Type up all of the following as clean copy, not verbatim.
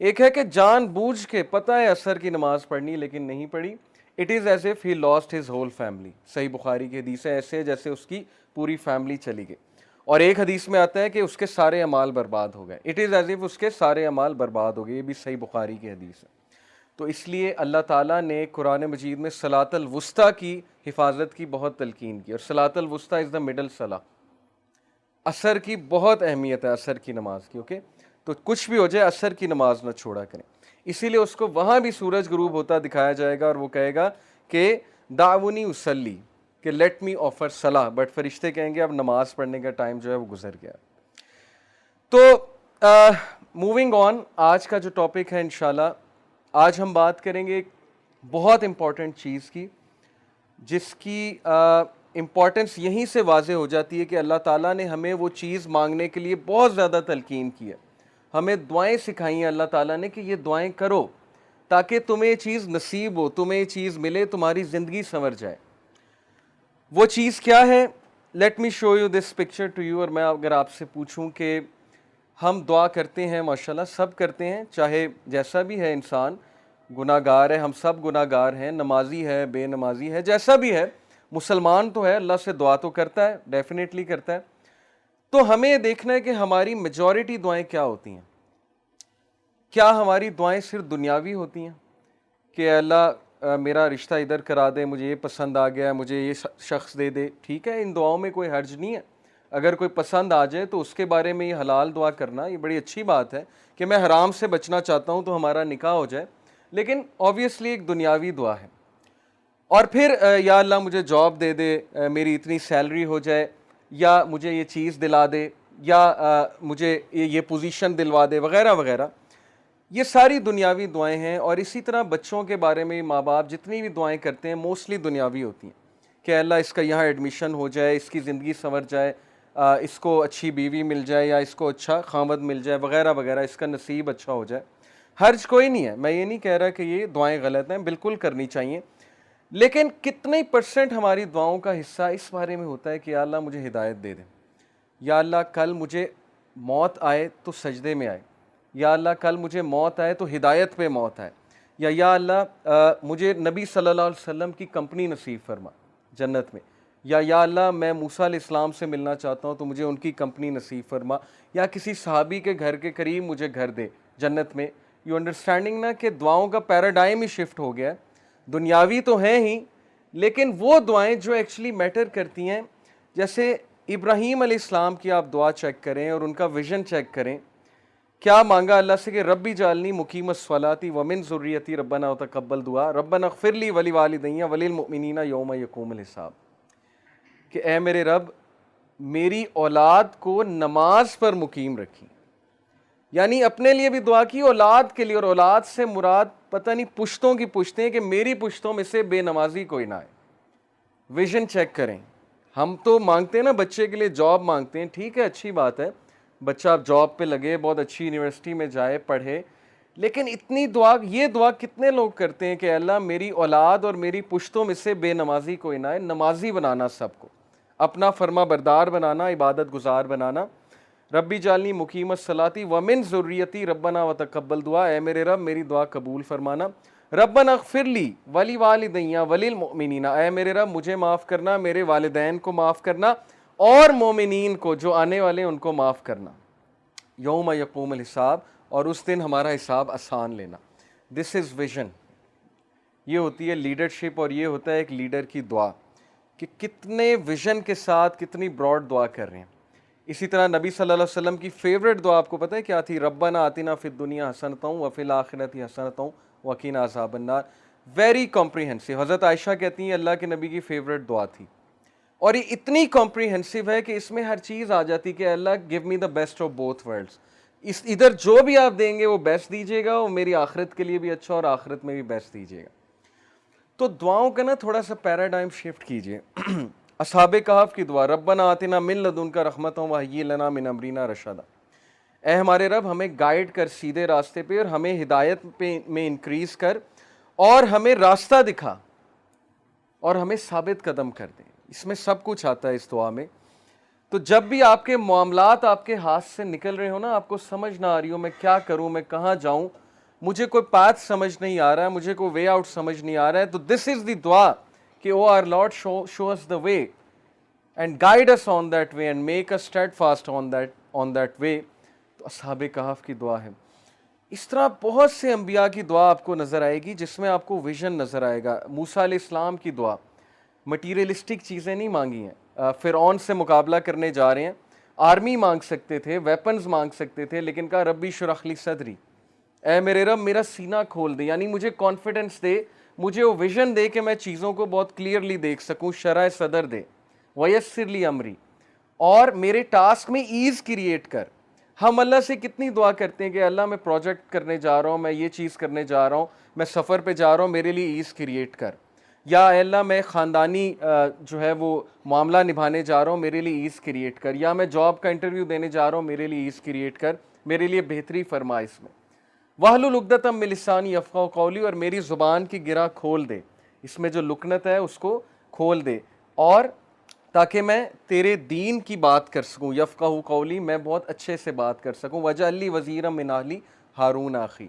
ایک ہے کہ جان بوجھ کے پتہ ہے عصر کی نماز پڑھنی لیکن نہیں پڑھی. It is as if he lost his whole family. صحیح بخاری کی حدیث ہے ایسے جیسے اس کی پوری فیملی چلی گئی. اور ایک حدیث میں آتا ہے کہ اس کے سارے اعمال برباد ہو گئے. اٹ از ایز اف اس کے سارے اعمال برباد ہو گئے. یہ بھی صحیح بخاری کی حدیث ہے. تو اس لیے اللہ تعالیٰ نے قرآن مجید میں صلاۃ الوسطیٰ کی حفاظت کی بہت تلقین کی. اور صلاۃ الوسطیٰ از دا مڈل صلاح. عصر کی بہت اہمیت ہے عصر کی نماز کی. اوکے, تو کچھ بھی ہو جائے عصر کی نماز نہ چھوڑا کریں. اسی لیے اس کو وہاں بھی سورج غروب ہوتا دکھایا جائے گا اور وہ کہے گا کہ دعونی اصلی, کہ لیٹ می آفر صلاح. بٹ فرشتے کہیں گے اب نماز پڑھنے کا ٹائم جو ہے وہ گزر گیا. تو موونگ آن, آج کا جو ٹاپک ہے انشاءاللہ, آج ہم بات کریں گے ایک بہت امپورٹنٹ چیز کی, جس کی امپورٹنس یہیں سے واضح ہو جاتی ہے کہ اللہ تعالیٰ نے ہمیں وہ چیز مانگنے کے لیے بہت زیادہ تلقین کی ہے. ہمیں دعائیں سکھائی ہیں اللہ تعالیٰ نے کہ یہ دعائیں کرو تاکہ تمہیں یہ چیز نصیب ہو, تمہیں یہ چیز ملے, تمہاری زندگی سنور جائے. وہ چیز کیا ہے؟ Let me show you this picture to you. اور میں اگر آپ سے پوچھوں کہ ہم دعا کرتے ہیں, ماشاءاللہ سب کرتے ہیں, چاہے جیسا بھی ہے انسان, گناہ گار ہے, ہم سب گناہ گار ہیں, نمازی ہے, بے نمازی ہے, جیسا بھی ہے, مسلمان تو ہے, اللہ سے دعا تو کرتا ہے, ڈیفینیٹلی کرتا ہے. تو ہمیں یہ دیکھنا ہے کہ ہماری میجورٹی دعائیں کیا ہوتی ہیں. کیا ہماری دعائیں صرف دنیاوی ہوتی ہیں کہ اللہ میرا رشتہ ادھر کرا دے, مجھے یہ پسند آ گیا, مجھے یہ شخص دے دے, ٹھیک ہے, ان دعاؤں میں کوئی حرج نہیں ہے. اگر کوئی پسند آ جائے تو اس کے بارے میں یہ حلال دعا کرنا یہ بڑی اچھی بات ہے کہ میں حرام سے بچنا چاہتا ہوں تو ہمارا نکاح ہو جائے. لیکن آبویسلی ایک دنیاوی دعا ہے. اور پھر یا اللہ مجھے جاب دے دے, میری اتنی سیلری ہو جائے, یا مجھے یہ چیز دلا دے, یا مجھے یہ پوزیشن دلوا دے, وغیرہ وغیرہ. یہ ساری دنیاوی دعائیں ہیں. اور اسی طرح بچوں کے بارے میں ماں باپ جتنی بھی دعائیں کرتے ہیں موسٹلی دنیاوی ہوتی ہیں کہ اللہ اس کا یہاں ایڈمیشن ہو جائے, اس کی زندگی سنور جائے, اس کو اچھی بیوی مل جائے, یا اس کو اچھا خامد مل جائے, وغیرہ وغیرہ, اس کا نصیب اچھا ہو جائے. حرج کوئی نہیں ہے, میں یہ نہیں کہہ رہا کہ یہ دعائیں غلط ہیں, بالکل کرنی چاہیے. لیکن کتنے پرسنٹ ہماری دعاؤں کا حصہ اس بارے میں ہوتا ہے کہ یا اللہ مجھے ہدایت دے دے, یا اللہ کل مجھے موت آئے تو سجدے میں آئے, یا اللہ کل مجھے موت آئے تو ہدایت پہ موت آئے, یا اللہ مجھے نبی صلی اللہ علیہ وسلم کی کمپنی نصیب فرما جنت میں, یا اللہ میں موسیٰ علیہ السلام سے ملنا چاہتا ہوں تو مجھے ان کی کمپنی نصیب فرما, یا کسی صحابی کے گھر کے قریب مجھے گھر دے جنت میں. یو انڈرسٹینڈنگ نا کہ دعاؤں کا پیراڈائم ہی شفٹ ہو گیا ہے. دنیاوی تو ہیں ہی, لیکن وہ دعائیں جو ایکچولی میٹر کرتی ہیں, جیسے ابراہیم علیہ السلام کی آپ دعا چیک کریں اور ان کا ویژن چیک کریں. کیا مانگا اللہ سے کہ ربی جعلنی مقیم الصلاۃ ومن ذریتی ربنا وتقبل دعا ربنا اغفر لی ولوالدی وللمؤمنین یوم یقوم الحساب, کہ اے میرے رب میری اولاد کو نماز پر مقیم رکھی. یعنی اپنے لیے بھی دعا کی, اولاد کے لیے. اور اولاد سے مراد پتہ نہیں پشتوں کی پشتیں, کہ میری پشتوں میں سے بے نمازی کوئی نہ آئے. ویژن چیک کریں. ہم تو مانگتے ہیں نا بچے کے لیے جاب مانگتے ہیں, ٹھیک ہے, اچھی بات ہے, بچہ اب جاب پہ لگے, بہت اچھی یونیورسٹی میں جائے, پڑھے. لیکن اتنی دعا, یہ دعا کتنے لوگ کرتے ہیں کہ اللہ میری اولاد اور میری پشتوں میں سے بے نمازی کوئی نہ آئے. نمازی بنانا سب کو, اپنا فرما بردار بنانا, عبادت گزار بنانا. ربی جعلنی مقیم الصلاۃ ومن ذریتی ربنا وتقبل دعا, اے میرے رب میری دعا قبول فرمانا. ربنا اغفر لی ولوالدی وللمؤمنین, اے میرے رب مجھے معاف کرنا, میرے والدین کو معاف کرنا, اور مومنین کو جو آنے والے ان کو معاف کرنا. یوم یقوم الحساب, اور اس دن ہمارا حساب آسان لینا. دس از ویژن. یہ ہوتی ہے لیڈرشپ, اور یہ ہوتا ہے ایک لیڈر کی دعا کہ کتنے ویژن کے ساتھ کتنی براڈ دعا کر رہے ہیں. اسی طرح نبی صلی اللہ علیہ وسلم کی فیوریٹ دعا آپ کو پتہ ہے کیا تھی؟ ربنا آتنا فی الدنیا حسنۃ وفی الآخرۃ حسنۃ وقنا عذاب النار. Very comprehensive. حضرت عائشہ کہتی ہیں اللہ کے نبی کی فیوریٹ دعا تھی, اور یہ اتنی کمپریہنسو ہے کہ اس میں ہر چیز آ جاتی کہ Allah gave me the best of both worlds. ادھر جو بھی آپ دیں گے وہ بیسٹ دیجیے گا, اور میری آخرت کے لیے بھی اچھا, اور آخرت میں بھی بیسٹ دیجیے گا. تو دعاؤں کا نا تھوڑا سا پیراڈائم شفٹ کیجیے. اصحاب کہف کی دعا, ربنا آتنا من لدنک رحمۃ وہیئ لنا من امرنا رشدا, اے ہمارے رب ہمیں گائیڈ کر سیدھے راستے پہ, اور ہمیں ہدایت پہ میں انکریز کر, اور ہمیں راستہ دکھا, اور ہمیں ثابت قدم کر دے. اس میں سب کچھ آتا ہے اس دعا میں. تو جب بھی آپ کے معاملات آپ کے ہاتھ سے نکل رہے ہو نا, آپ کو سمجھ نہ آ رہی ہو میں کیا کروں, میں کہاں جاؤں, مجھے کوئی پاتھ سمجھ نہیں آ رہا ہے, مجھے کوئی وے آؤٹ سمجھ نہیں آ رہا ہے, تو دس از دی دعا کہ O our Lord show us the way and guide us on that way and make us steadfast on that way. تو اصحاب کہف کی دعا ہے. اس طرح بہت سے انبیاء کی دعا آپ کو نظر آئے گی جس میں آپ کو ویژن نظر آئے گا. موسیٰ علیہ السلام کی دعا, مٹیریلسٹک چیزیں نہیں مانگی ہیں, فرعون سے مقابلہ کرنے جا رہے ہیں, آرمی مانگ سکتے تھے, ویپنز مانگ سکتے تھے, لیکن کہا ربی اشرح لی صدری, اے میرے رب میرا سینہ کھول دے, یعنی مجھے کانفیڈنس دے, مجھے وہ ویژن دے کہ میں چیزوں کو بہت کلیئرلی دیکھ سکوں, شرح صدر دے, ویسر لی امری, اور میرے ٹاسک میں ایز کریٹ کر. ہم اللہ سے کتنی دعا کرتے ہیں کہ اللہ میں پروجیکٹ کرنے جا رہا ہوں, میں یہ چیز کرنے جا رہا ہوں, میں سفر پہ جا رہا ہوں, میرے لیے ایز کریٹ کر, یا اے اللہ میں خاندانی جو ہے وہ معاملہ نبھانے جا رہا ہوں, میرے لیے ایز کریٹ کر, یا میں جاب کا انٹرویو دینے جا رہا ہوں, میرے لیے ایز کریٹ کر, میرے لیے بہتری فرما اس میں. واحلل عقدۃ من لسانی یفقہوا قولی, اور میری زبان کی گرہ کھول دے, اس میں جو لکنت ہے اس کو کھول دے, اور تاکہ میں تیرے دین کی بات کر سکوں. یفقہوا قولی, میں بہت اچھے سے بات کر سکوں. واجعل لی وزیرا من اہلی ہارون اخی,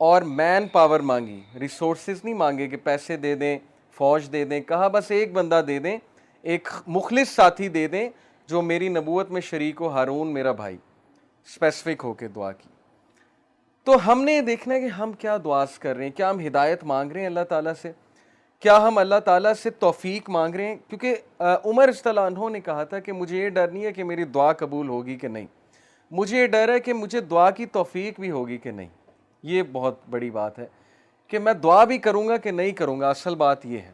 اور مین پاور مانگی, ریسورسز نہیں مانگے کہ پیسے دے دیں, فوج دے دیں, کہا بس ایک بندہ دے دیں, ایک مخلص ساتھی دے دیں جو میری نبوت میں شریک ہو, ہارون میرا بھائی. اسپیسیفک ہو کے دعا کی. تو ہم نے یہ دیکھنا ہے کہ ہم کیا دعاز کر رہے ہیں, کیا ہم ہدایت مانگ رہے ہیں اللہ تعالیٰ سے, کیا ہم اللہ تعالیٰ سے توفیق مانگ رہے ہیں. کیونکہ عمر رضی اللہ عنہ نے کہا تھا کہ مجھے یہ ڈر نہیں ہے کہ میری دعا قبول ہوگی کہ نہیں, مجھے یہ ڈر ہے کہ مجھے دعا کی توفیق بھی ہوگی کہ نہیں. یہ بہت بڑی بات ہے کہ میں دعا بھی کروں گا کہ نہیں کروں گا, اصل بات یہ ہے.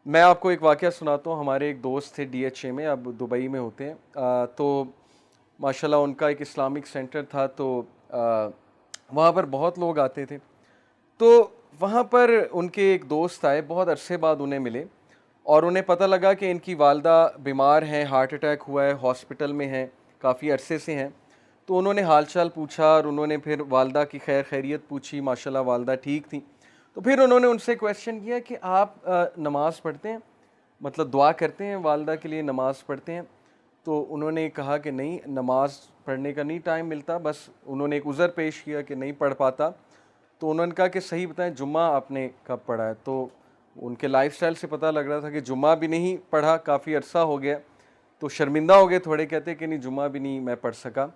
میں آپ کو ایک واقعہ سناتا ہوں. ہمارے ایک دوست تھے ڈی ایچ اے میں, اب دبئی میں ہوتے ہیں, تو ماشاءاللہ ان کا ایک اسلامک سینٹر تھا, تو وہاں پر بہت لوگ آتے تھے. تو وہاں پر ان کے ایک دوست آئے, بہت عرصے بعد انہیں ملے, اور انہیں پتہ لگا کہ ان کی والدہ بیمار ہیں, ہارٹ اٹیک ہوا ہے, ہاسپٹل میں ہیں, کافی عرصے سے ہیں. تو انہوں نے حال چال پوچھا, اور انہوں نے پھر والدہ کی خیر خیریت پوچھی. ماشاءاللہ والدہ ٹھیک تھیں. تو پھر انہوں نے ان سے کویشچن کیا کہ آپ نماز پڑھتے ہیں, مطلب دعا کرتے ہیں والدہ کے لیے, نماز پڑھتے ہیں؟ تو انہوں نے کہا کہ نہیں, نماز پڑھنے کا نہیں ٹائم ملتا. بس انہوں نے ایک عذر پیش کیا کہ نہیں پڑھ پاتا. تو انہوں نے کہا کہ صحیح بتائیں جمعہ آپ نے کب پڑھا ہے؟ تو ان کے لائف سٹائل سے پتہ لگ رہا تھا کہ جمعہ بھی نہیں پڑھا, کافی عرصہ ہو گیا. تو شرمندہ ہو گئے تھوڑے, کہتے کہ نہیں جمعہ بھی نہیں میں پڑھ سکا.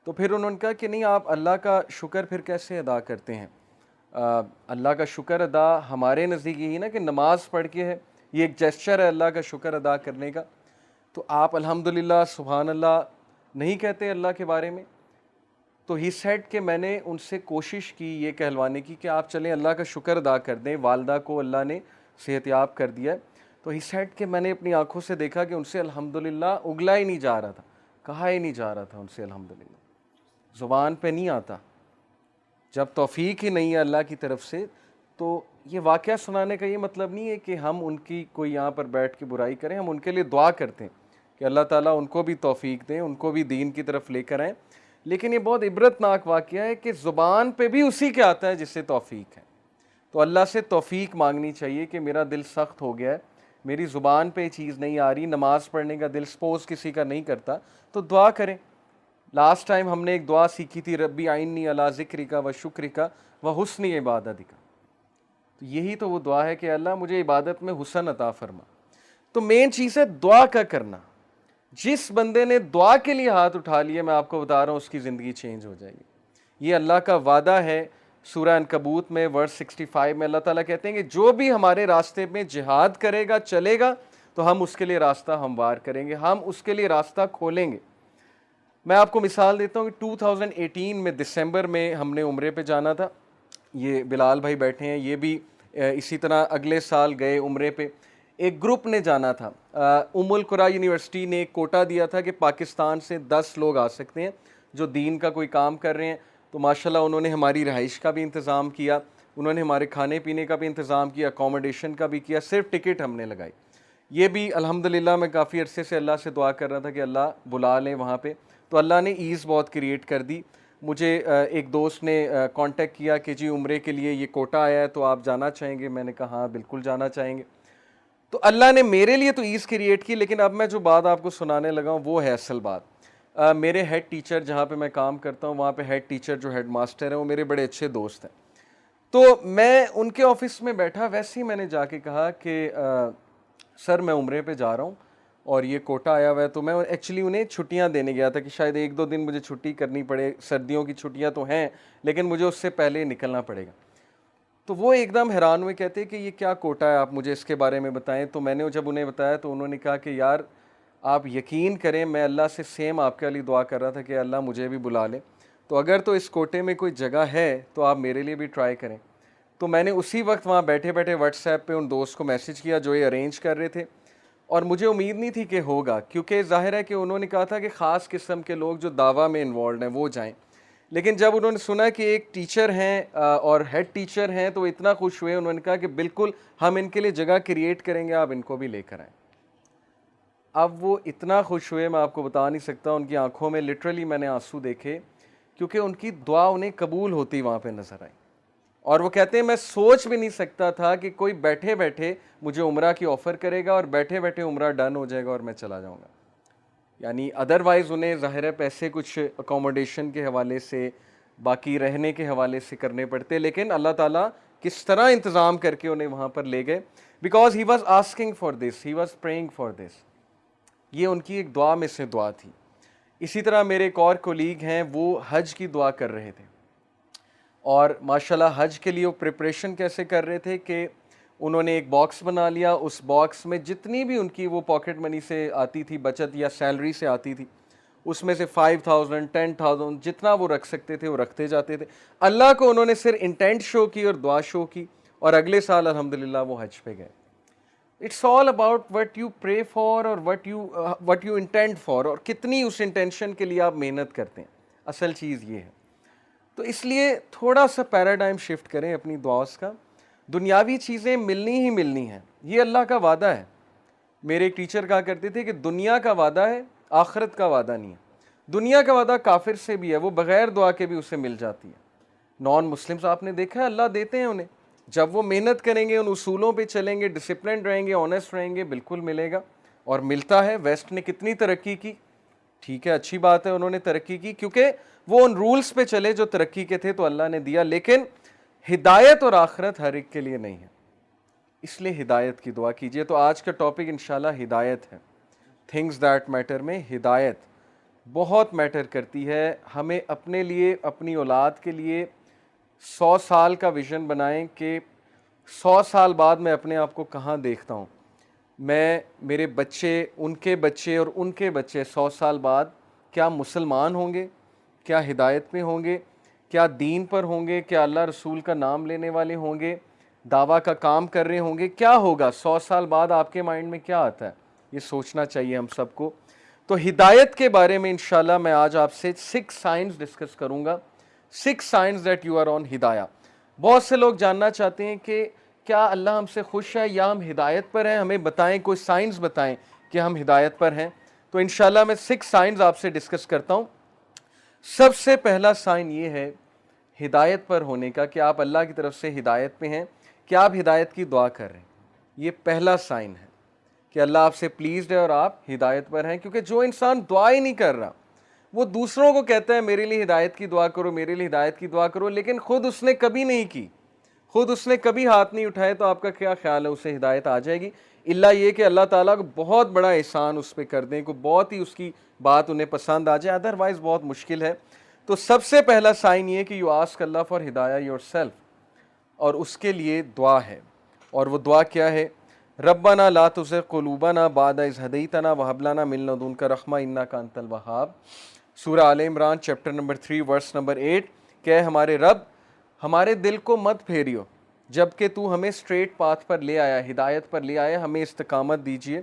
تو پھر انہوں نے کہا کہ نہیں, آپ اللہ کا شکر پھر کیسے ادا کرتے ہیں؟ اللہ کا شکر ادا ہمارے نزدیک یہی نا کہ نماز پڑھ کے ہے, یہ ایک جیسچر ہے اللہ کا شکر ادا کرنے کا. تو آپ الحمدللہ سبحان اللہ نہیں کہتے اللہ کے بارے میں؟ تو ہی سیڈ کہ میں نے ان سے کوشش کی یہ کہلوانے کی کہ آپ چلیں اللہ کا شکر ادا کر دیں, والدہ کو اللہ نے صحت یاب کر دیا ہے. تو ہی سیڈ کہ میں نے اپنی آنکھوں سے دیکھا کہ ان سے الحمدللہ اگلا ہی نہیں جا رہا تھا, کہا ہی نہیں جا رہا تھا ان سے الحمدللہ, زبان پہ نہیں آتا. جب توفیق ہی نہیں ہے اللہ کی طرف سے, تو یہ واقعہ سنانے کا یہ مطلب نہیں ہے کہ ہم ان کی کوئی یہاں پر بیٹھ کے برائی کریں. ہم ان کے لیے دعا کرتے ہیں کہ اللہ تعالیٰ ان کو بھی توفیق دیں, ان کو بھی دین کی طرف لے کر آئیں. لیکن یہ بہت عبرت ناک واقعہ ہے کہ زبان پہ بھی اسی کے آتا ہے جس سے توفیق ہے. تو اللہ سے توفیق مانگنی چاہیے کہ میرا دل سخت ہو گیا ہے, میری زبان پہ یہ چیز نہیں آ رہی, نماز پڑھنے کا دل سپوز کسی کا نہیں کرتا, تو دعا کریں. لاسٹ ٹائم ہم نے ایک دعا سیکھی تھی, ربی اعنی علی ذکرک و شکرک و حسن عبادتک. تو یہی تو وہ دعا ہے کہ اللہ مجھے عبادت میں حسن عطا فرما. تو مین چیز ہے دعا کا کرنا. جس بندے نے دعا کے لیے ہاتھ اٹھا لیے, میں آپ کو بتا رہا ہوں اس کی زندگی چینج ہو جائے گی. یہ اللہ کا وعدہ ہے. سورہ عنکبوت میں ورس 65 میں اللہ تعالیٰ کہتے ہیں کہ جو بھی ہمارے راستے میں جہاد کرے گا, چلے گا, تو ہم اس کے لیے راستہ ہموار کریں گے, ہم اس کے لیے راستہ کھولیں گے. میں آپ کو مثال دیتا ہوں کہ 2018 میں دسمبر میں ہم نے عمرے پہ جانا تھا. یہ بلال بھائی بیٹھے ہیں, یہ بھی اسی طرح اگلے سال گئے عمرے پہ. ایک گروپ نے جانا تھا. القریٰ یونیورسٹی نے ایک کوٹا دیا تھا کہ پاکستان سے 10 لوگ آ سکتے ہیں جو دین کا کوئی کام کر رہے ہیں. تو ماشاءاللہ انہوں نے ہماری رہائش کا بھی انتظام کیا, انہوں نے ہمارے کھانے پینے کا بھی انتظام کیا, اکوموڈیشن کا بھی کیا, صرف ٹکٹ ہم نے لگائی. یہ بھی الحمدللہ میں کافی عرصے سے اللہ سے دعا کر رہا تھا کہ اللہ بلا لیں وہاں پہ. تو اللہ نے ایز بہت کریٹ کر دی. مجھے ایک دوست نے کانٹیکٹ کیا کہ جی عمرے کے لیے یہ کوٹا آیا ہے, تو آپ جانا چاہیں گے؟ میں نے کہا ہاں بالکل جانا چاہیں گے. تو اللہ نے میرے لیے تو ایز کریٹ کی, لیکن اب میں جو بات آپ کو سنانے لگا ہوں وہ ہے اصل بات. میرے ہیڈ ٹیچر جہاں پہ میں کام کرتا ہوں وہاں پہ ہیڈ ٹیچر جو ہیڈ ماسٹر ہیں وہ میرے بڑے اچھے دوست ہیں. تو میں ان کے آفس میں بیٹھا, ویسے ہی میں نے جا کے کہا کہ سر میں عمرے پہ جا رہا ہوں اور یہ کوٹا آیا ہوا ہے. تو میں ایکچولی انہیں چھٹیاں دینے گیا تھا کہ شاید 1-2 دن مجھے چھٹی کرنی پڑے, سردیوں کی چھٹیاں تو ہیں لیکن مجھے اس سے پہلے نکلنا پڑے گا. تو وہ ایک دم حیران ہوئے, کہتے کہ یہ کیا کوٹا ہے, آپ مجھے اس کے بارے میں بتائیں. تو میں نے جب انہیں بتایا تو انہوں نے کہا کہ یار آپ یقین کریں میں اللہ سے سیم آپ کے لیے دعا کر رہا تھا کہ اللہ مجھے بھی بلا لے, تو اگر تو اس کوٹے میں کوئی جگہ ہے تو آپ میرے لیے بھی ٹرائی کریں. تو میں نے اسی وقت وہاں بیٹھے بیٹھے واٹس ایپ پہ ان دوست کو میسج کیا جو یہ ارینج کر رہے تھے, اور مجھے امید نہیں تھی کہ ہوگا, کیونکہ ظاہر ہے کہ انہوں نے کہا تھا کہ خاص قسم کے لوگ جو دعویٰ میں انوالوڈ ہیں وہ جائیں. لیکن جب انہوں نے سنا کہ ایک ٹیچر ہیں اور ہیڈ ٹیچر ہیں تو وہ اتنا خوش ہوئے, انہوں نے کہا کہ بالکل ہم ان کے لیے جگہ کریٹ کریں گے, آپ ان کو بھی لے کر آئیں. اب وہ اتنا خوش ہوئے میں آپ کو بتا نہیں سکتا, ان کی آنکھوں میں لٹرلی میں نے آنسو دیکھے, کیونکہ ان کی دعا انہیں قبول ہوتی وہاں پہ نظر آئی. اور وہ کہتے ہیں میں سوچ بھی نہیں سکتا تھا کہ کوئی بیٹھے بیٹھے مجھے عمرہ کی آفر کرے گا اور بیٹھے بیٹھے عمرہ ڈن ہو جائے گا اور میں چلا جاؤں گا. یعنی ادروائز انہیں ظاہر ہے پیسے کچھ اکوموڈیشن کے حوالے سے, باقی رہنے کے حوالے سے کرنے پڑتے, لیکن اللہ تعالیٰ کس طرح انتظام کر کے انہیں وہاں پر لے گئے, because he was asking for this, he was praying for this. یہ ان کی ایک دعا میں سے دعا تھی. اسی طرح میرے ایک اور کولیگ ہیں, وہ حج کی دعا کر رہے تھے, اور ماشاءاللہ حج کے لیے وہ پریپریشن کیسے کر رہے تھے کہ انہوں نے ایک باکس بنا لیا, اس باکس میں جتنی بھی ان کی وہ پاکٹ منی سے آتی تھی بچت یا سیلری سے آتی تھی, اس میں سے 5,000 10,000 جتنا وہ رکھ سکتے تھے وہ رکھتے جاتے تھے. اللہ کو انہوں نے صرف انٹینٹ شو کی اور دعا شو کی, اور اگلے سال الحمدللہ وہ حج پہ گئے. It's all about what you pray for or what you intent for, اور کتنی اس انٹینشن کے لیے آپ محنت کرتے ہیں, اصل چیز یہ ہے. تو اس لیے تھوڑا سا پیراڈائم شفٹ کریں اپنی دعاؤں کا. دنیاوی چیزیں ملنی ہی ملنی ہیں, یہ اللہ کا وعدہ ہے. میرے ایک ٹیچر کہا کرتے تھے کہ دنیا کا وعدہ ہے, آخرت کا وعدہ نہیں ہے. دنیا کا وعدہ کافر سے بھی ہے, وہ بغیر دعا کے بھی اسے مل جاتی ہے. نان مسلمز آپ نے دیکھا ہے اللہ دیتے ہیں انہیں, جب وہ محنت کریں گے, ان اصولوں پہ چلیں گے, ڈسپلن رہیں گے, آنیسٹ رہیں گے, بالکل ملے گا, اور ملتا ہے. ویسٹ نے کتنی ترقی کی, ٹھیک ہے اچھی بات ہے انہوں نے ترقی کی, کیونکہ وہ ان رولز پہ چلے جو ترقی کے تھے تو اللہ نے دیا, لیکن ہدایت اور آخرت ہر ایک کے لیے نہیں ہے. اس لیے ہدایت کی دعا کیجئے. تو آج کا ٹاپک انشاءاللہ ہدایت ہے. تھنگز دیٹ میٹر میں ہدایت بہت میٹر کرتی ہے. ہمیں اپنے لیے, اپنی اولاد کے لیے 100 سال کا ویژن بنائیں کہ 100 سال بعد میں اپنے آپ کو کہاں دیکھتا ہوں. میں, میرے بچے, ان کے بچے اور ان کے بچے 100 سال بعد کیا مسلمان ہوں گے, کیا ہدایت میں ہوں گے, کیا دین پر ہوں گے, کیا اللہ رسول کا نام لینے والے ہوں گے, دعویٰ کا کام کر رہے ہوں گے, کیا ہوگا 100 سال بعد آپ کے مائنڈ میں کیا آتا ہے, یہ سوچنا چاہیے ہم سب کو. تو ہدایت کے بارے میں انشاءاللہ میں آج آپ سے 6 سائنز ڈسکس کروں گا. 6 signs that you are on ہدایہ. بہت سے لوگ جاننا چاہتے ہیں کہ کیا اللہ ہم سے خوش ہے یا ہم ہدایت پر ہیں, ہمیں بتائیں, کوئی سائنز بتائیں کہ ہم ہدایت پر ہیں. تو انشاءاللہ میں 6 سائنز آپ سے ڈسکس کرتا ہوں. سب سے پہلا سائن یہ ہے ہدایت پر ہونے کا کہ آپ اللہ کی طرف سے ہدایت پہ ہیں, کہ آپ ہدایت کی دعا کر رہے ہیں. یہ پہلا سائن ہے کہ اللہ آپ سے پلیزڈ ہے اور آپ ہدایت پر ہیں. کیونکہ جو انسان دعا ہی نہیں کر رہا, وہ دوسروں کو کہتا ہے میرے لیے ہدایت کی دعا کرو, میرے لیے ہدایت کی دعا کرو, لیکن خود اس نے کبھی نہیں کی, خود اس نے کبھی ہاتھ نہیں اٹھائے, تو آپ کا کیا خیال ہے اسے ہدایت آ جائے گی؟ اللہ یہ کہ اللہ تعالیٰ کو بہت بڑا احسان اس پہ کر دیں, کو بہت ہی اس کی بات انہیں پسند آ جائے, ادروائز بہت مشکل ہے. تو سب سے پہلا سائن یہ کہ یو آسک اللہ فار ہدایہ یور سیلف, اور اس کے لیے دعا ہے. اور وہ دعا کیا ہے؟ ربنا لا تزغ قلوبنا بعد اذ ہدیتنا وہب لنا من لدنک رحمہ انک انت الوہاب. سورہ آل عمران چیپٹر نمبر 3 ورس نمبر 8. کہ ہمارے رب ہمارے دل کو مت پھیریو جبکہ تو ہمیں اسٹریٹ پاتھ پر لے آیا, ہدایت پر لے آیا, ہمیں استقامت دیجیے.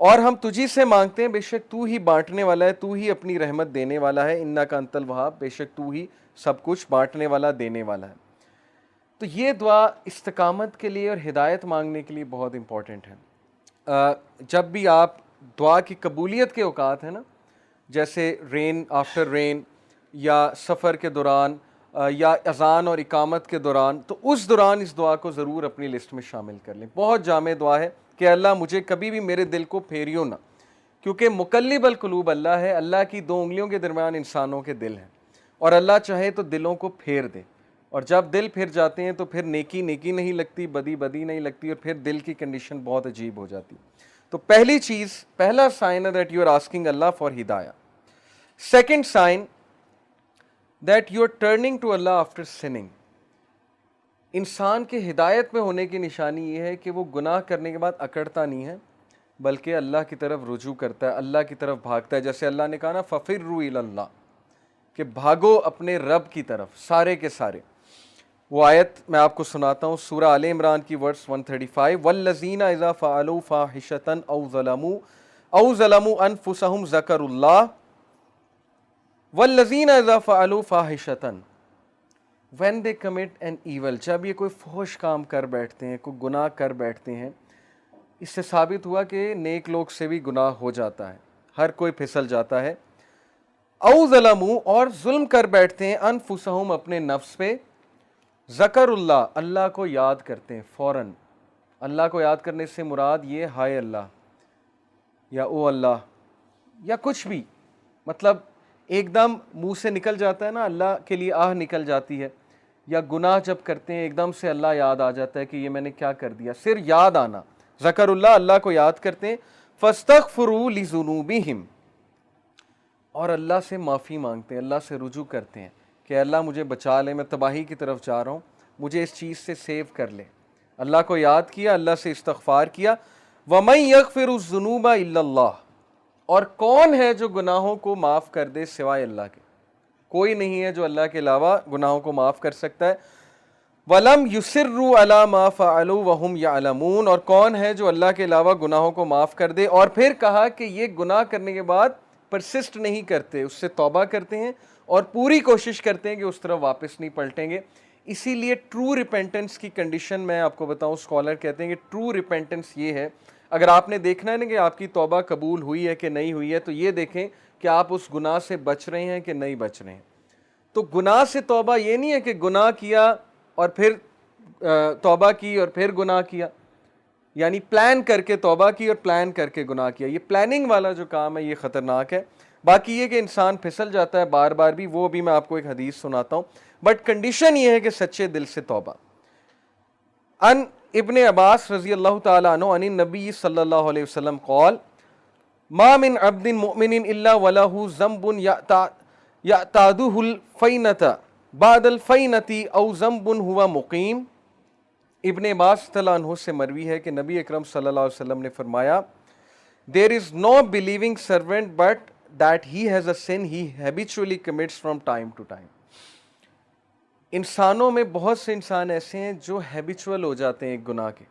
اور ہم تجھی سے مانگتے ہیں, بے شک تو ہی بانٹنے والا ہے, تو ہی اپنی رحمت دینے والا ہے. انک انت الوہاب, بے شک تو ہی سب کچھ بانٹنے والا, دینے والا ہے. تو یہ دعا استقامت کے لیے اور ہدایت مانگنے کے لیے بہت امپورٹنٹ ہے. جب بھی آپ دعا کی قبولیت کے اوقات ہیں نا, جیسے رین آفٹر رین, یا سفر کے دوران, یا اذان اور اقامت کے دوران, تو اس دوران اس دعا کو ضرور اپنی لسٹ میں شامل کر لیں. بہت جامع دعا ہے کہ اللہ مجھے کبھی بھی میرے دل کو پھیریو نہ, کیونکہ مقلب القلوب اللہ ہے، اللہ کی دو انگلیوں کے درمیان انسانوں کے دل ہیں، اور اللہ چاہے تو دلوں کو پھیر دے، اور جب دل پھر جاتے ہیں تو پھر نیکی نیکی نہیں لگتی، بدی بدی نہیں لگتی، اور پھر دل کی کنڈیشن بہت عجیب ہو جاتی. تو پہلی چیز، پہلا سائن ہے that you are asking Allah for ہدایہ. Second sign that you are turning to Allah after sinning. انسان کے ہدایت میں ہونے کی نشانی یہ ہے کہ وہ گناہ کرنے کے بعد اکڑتا نہیں ہے، بلکہ اللہ کی طرف رجوع کرتا ہے، اللہ کی طرف بھاگتا ہے. جیسے اللہ نے کہا نا فَفِرُّوا إِلَى اللَّهِ، کہ بھاگو اپنے رب کی طرف سارے کے سارے. وہ آیت میں آپ کو سناتا ہوں، سورہ آل عمران کی ورس 135. وَالَّذِينَ إِذَا فَعَلُوا فَاحِشَةً أَوْ ظَلَمُوا أَنفُسَهُمْ ذَكَرُوا اللَّهَ. وَالَّذِينَ إِذَا فَعَلُوا فَاحِشَةً، when they commit an evil، جب یہ کوئی فحش کام کر بیٹھتے ہیں، کوئی گناہ کر بیٹھتے ہیں. اس سے ثابت ہوا کہ نیک لوگ سے بھی گناہ ہو جاتا ہے، ہر کوئی پھسل جاتا ہے. او ظلموا، اور ظلم کر بیٹھتے ہیں، انفسہم اپنے نفس پہ، ذکر اللہ، اللہ کو یاد کرتے ہیں فوراً. اللہ کو یاد کرنے سے مراد یہ ہائے اللہ یا او اللہ یا کچھ بھی، مطلب ایک دم منہ سے نکل جاتا ہے نا، اللہ کے لیے آہ نکل جاتی ہے. یا گناہ جب کرتے ہیں ایک دم سے اللہ یاد آ جاتا ہے کہ یہ میں نے کیا کر دیا، صرف یاد آنا، ذکر اللہ، اللہ کو یاد کرتے ہیں. فَاسْتَغْفِرُوا لِذُنُوبِهِمْ، اور اللہ سے معافی مانگتے ہیں، اللہ سے رجوع کرتے ہیں کہ اللہ مجھے بچا لے، میں تباہی کی طرف جا رہا ہوں، مجھے اس چیز سے سیو کر لے. اللہ کو یاد کیا، اللہ سے استغفار کیا. وَمَن يَغْفِرُ الذُّنُوبَ إِلَّا اللَّهُ، اور کون ہے جو گناہوں کو معاف کر دے سوائے اللہ کے؟ کوئی نہیں ہے جو اللہ کے علاوہ گناہوں کو معاف کر سکتا ہے. وَلَمْ يُصِرُّوا عَلَى مَا فَعَلُوا وَهُمْ يَعْلَمُونَ، اور کون ہے جو اللہ کے علاوہ گناہوں کو معاف کر دے. اور پھر کہا کہ یہ گناہ کرنے کے بعد پرسسٹ نہیں کرتے، اس سے توبہ کرتے ہیں اور پوری کوشش کرتے ہیں کہ اس طرف واپس نہیں پلٹیں گے. اسی لیے ٹرو ریپینٹنس کی کنڈیشن میں آپ کو بتاؤں، اسکالر کہتے ہیں کہ ٹرو ریپینٹنس یہ ہے، اگر آپ نے دیکھنا ہے نا کہ آپ کی توبہ قبول ہوئی ہے کہ نہیں ہوئی ہے، تو یہ دیکھیں کہ آپ اس گناہ سے بچ رہے ہیں کہ نہیں بچ رہے ہیں. تو گناہ سے توبہ یہ نہیں ہے کہ گناہ کیا اور پھر توبہ کی اور پھر گناہ کیا، یعنی پلان کر کے توبہ کی اور پلان کر کے گناہ کیا. یہ پلاننگ والا جو کام ہے یہ خطرناک ہے. باقی یہ کہ انسان پھسل جاتا ہے بار بار بھی، وہ بھی میں آپ کو ایک حدیث سناتا ہوں، بٹ کنڈیشن یہ ہے کہ سچے دل سے توبہ. ان ابن عباس رضی اللہ تعالیٰ عنہ عن النبی صلی اللہ علیہ وسلم قال ما من عبد مؤمن الا وله ذنب يعتاده الفینة بعد الفینة او ذنب هو مقیم. ابن عباس رضی اللہ عنہ سے مروی ہے کہ نبی اکرم صلی اللہ علیہ وسلم نے فرمایا there is no believing servant but that he has a sin he habitually commits from time to time. انسانوں میں بہت سے انسان ایسے ہیں جو ہیبیچول ہو جاتے ہیں ایک گناہ کے،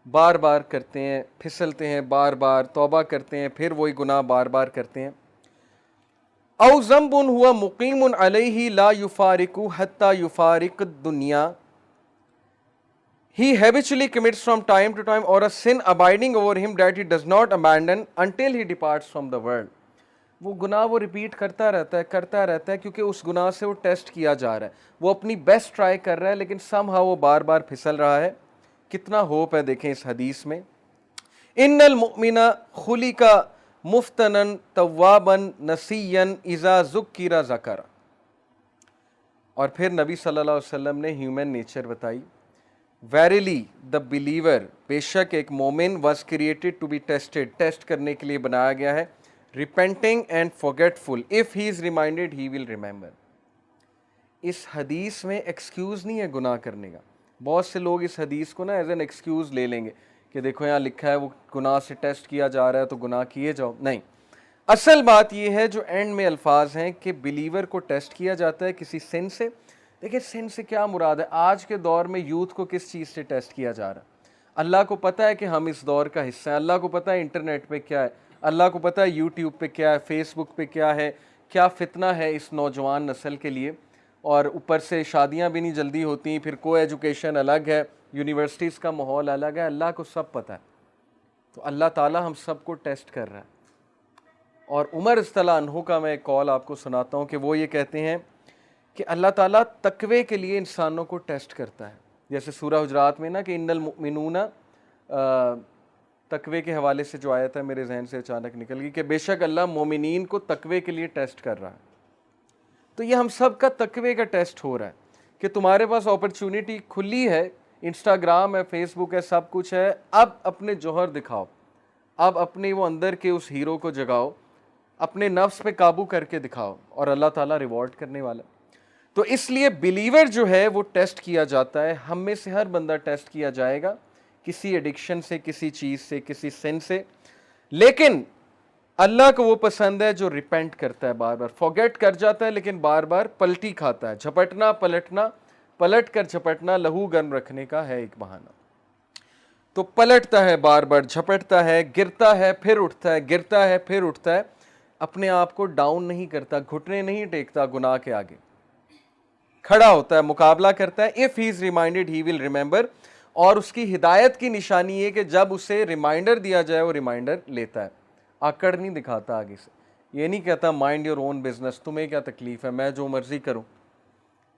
بار بار کرتے ہیں، پھسلتے ہیں، بار بار توبہ کرتے ہیں، پھر وہی گناہ بار بار کرتے ہیں. او ذنب هو مقیم علیہ لا یفارق حتی یفارق الدنیا، he habitually commits from time to time, or a sin abiding over him that he does not abandon until he departs from the world. وہ گناہ وہ ریپیٹ کرتا رہتا ہے کیونکہ اس گناہ سے وہ ٹیسٹ کیا جا رہا ہے، وہ اپنی بیسٹ ٹرائی کر رہا ہے لیکن سم ہاؤ وہ بار بار پھسل رہا ہے. کتنا ہوپ ہے دیکھیں اس حدیث میں. ان المؤمن خلق مفتنا توابا نسیا اذا ذکر ذکر. اور پھر نبی صلی اللہ علیہ وسلم نے ہیومن نیچر بتائی. Verily the believer، بے شک ایک مومن was created to be tested، test کرنے کے لیے بنایا گیا ہے. repenting and forgetful، if he is reminded he will remember. اس حدیث میں ایکسکیوز نہیں ہے گناہ کرنے کا. بہت سے لوگ اس حدیث کو نا ایز این ایکسکیوز لے لیں گے کہ دیکھو یہاں لکھا ہے وہ گناہ سے ٹیسٹ کیا جا رہا ہے تو گناہ کیے جاؤ. نہیں، اصل بات یہ ہے جو اینڈ میں الفاظ ہیں کہ بلیور کو ٹیسٹ کیا جاتا ہے کسی سن سے. دیکھیں سن سے کیا مراد ہے؟ آج کے دور میں یوتھ کو کس چیز سے ٹیسٹ کیا جا رہا ہے؟ اللہ کو پتہ ہے کہ ہم اس دور کا حصہ ہیں، اللہ کو پتہ ہے انٹرنیٹ پہ کیا ہے، اللہ کو پتہ ہے یوٹیوب پہ کیا ہے، فیس بک پہ کیا ہے، کیا فتنہ ہے اس نوجوان نسل کے لیے. اور اوپر سے شادیاں بھی نہیں جلدی ہوتی، پھر کو ایجوکیشن الگ ہے، یونیورسٹیز کا ماحول الگ ہے. اللہ کو سب پتہ ہے. تو اللہ تعالیٰ ہم سب کو ٹیسٹ کر رہا ہے. اور عمر رضی اللہ عنہ کا میں ایک کال آپ کو سناتا ہوں کہ وہ یہ کہتے ہیں کہ اللہ تعالیٰ تقوی کے لیے انسانوں کو ٹیسٹ کرتا ہے. جیسے سورہ حجرات میں نا کہ ان المؤمنون تقوی کے حوالے سے جو آیت ہے میرے ذہن سے اچانک نکل گئی کہ بے شک اللہ مومنین کو تقوی کے لیے ٹیسٹ کر رہا ہے. تو یہ ہم سب کا تقوی کا ٹیسٹ ہو رہا ہے کہ تمہارے پاس اپرچونٹی کھلی ہے, انسٹاگرام ہے, فیس بک ہے, سب کچھ ہے, اب اپنے جوہر دکھاؤ, اب اپنے وہ اندر کے اس ہیرو کو جگاؤ, اپنے نفس پہ قابو کر کے دکھاؤ, اور اللہ تعالیٰ ریوارڈ کرنے والا. تو اس لیے بلیور جو ہے وہ ٹیسٹ کیا جاتا ہے, ہم میں سے ہر بندہ ٹیسٹ کیا جائے گا کسی ایڈکشن سے, کسی چیز سے, کسی سن سے. لیکن اللہ کو وہ پسند ہے جو ریپینٹ کرتا ہے, بار بار فورگیٹ کر جاتا ہے لیکن بار بار پلٹی کھاتا ہے. جھپٹنا پلٹنا, پلٹ کر جھپٹنا لہو گرم رکھنے کا ہے ایک بہانہ. تو پلٹتا ہے, بار بار جھپٹتا ہے, گرتا ہے پھر اٹھتا ہے, گرتا ہے پھر اٹھتا ہے, اپنے آپ کو ڈاؤن نہیں کرتا, گھٹنے نہیں ٹیکتا گناہ کے آگے, کھڑا ہوتا ہے, مقابلہ کرتا ہے. if he is reminded he will remember. اور اس کی ہدایت کی نشانی ہے کہ جب اسے ریمائنڈر دیا جائے وہ ریمائنڈر لیتا ہے, آکڑ نہیں دکھاتا آگے سے. یہ نہیں کہتا مائنڈ یور اون بزنس, تمہیں کیا تکلیف ہے, میں جو مرضی کروں.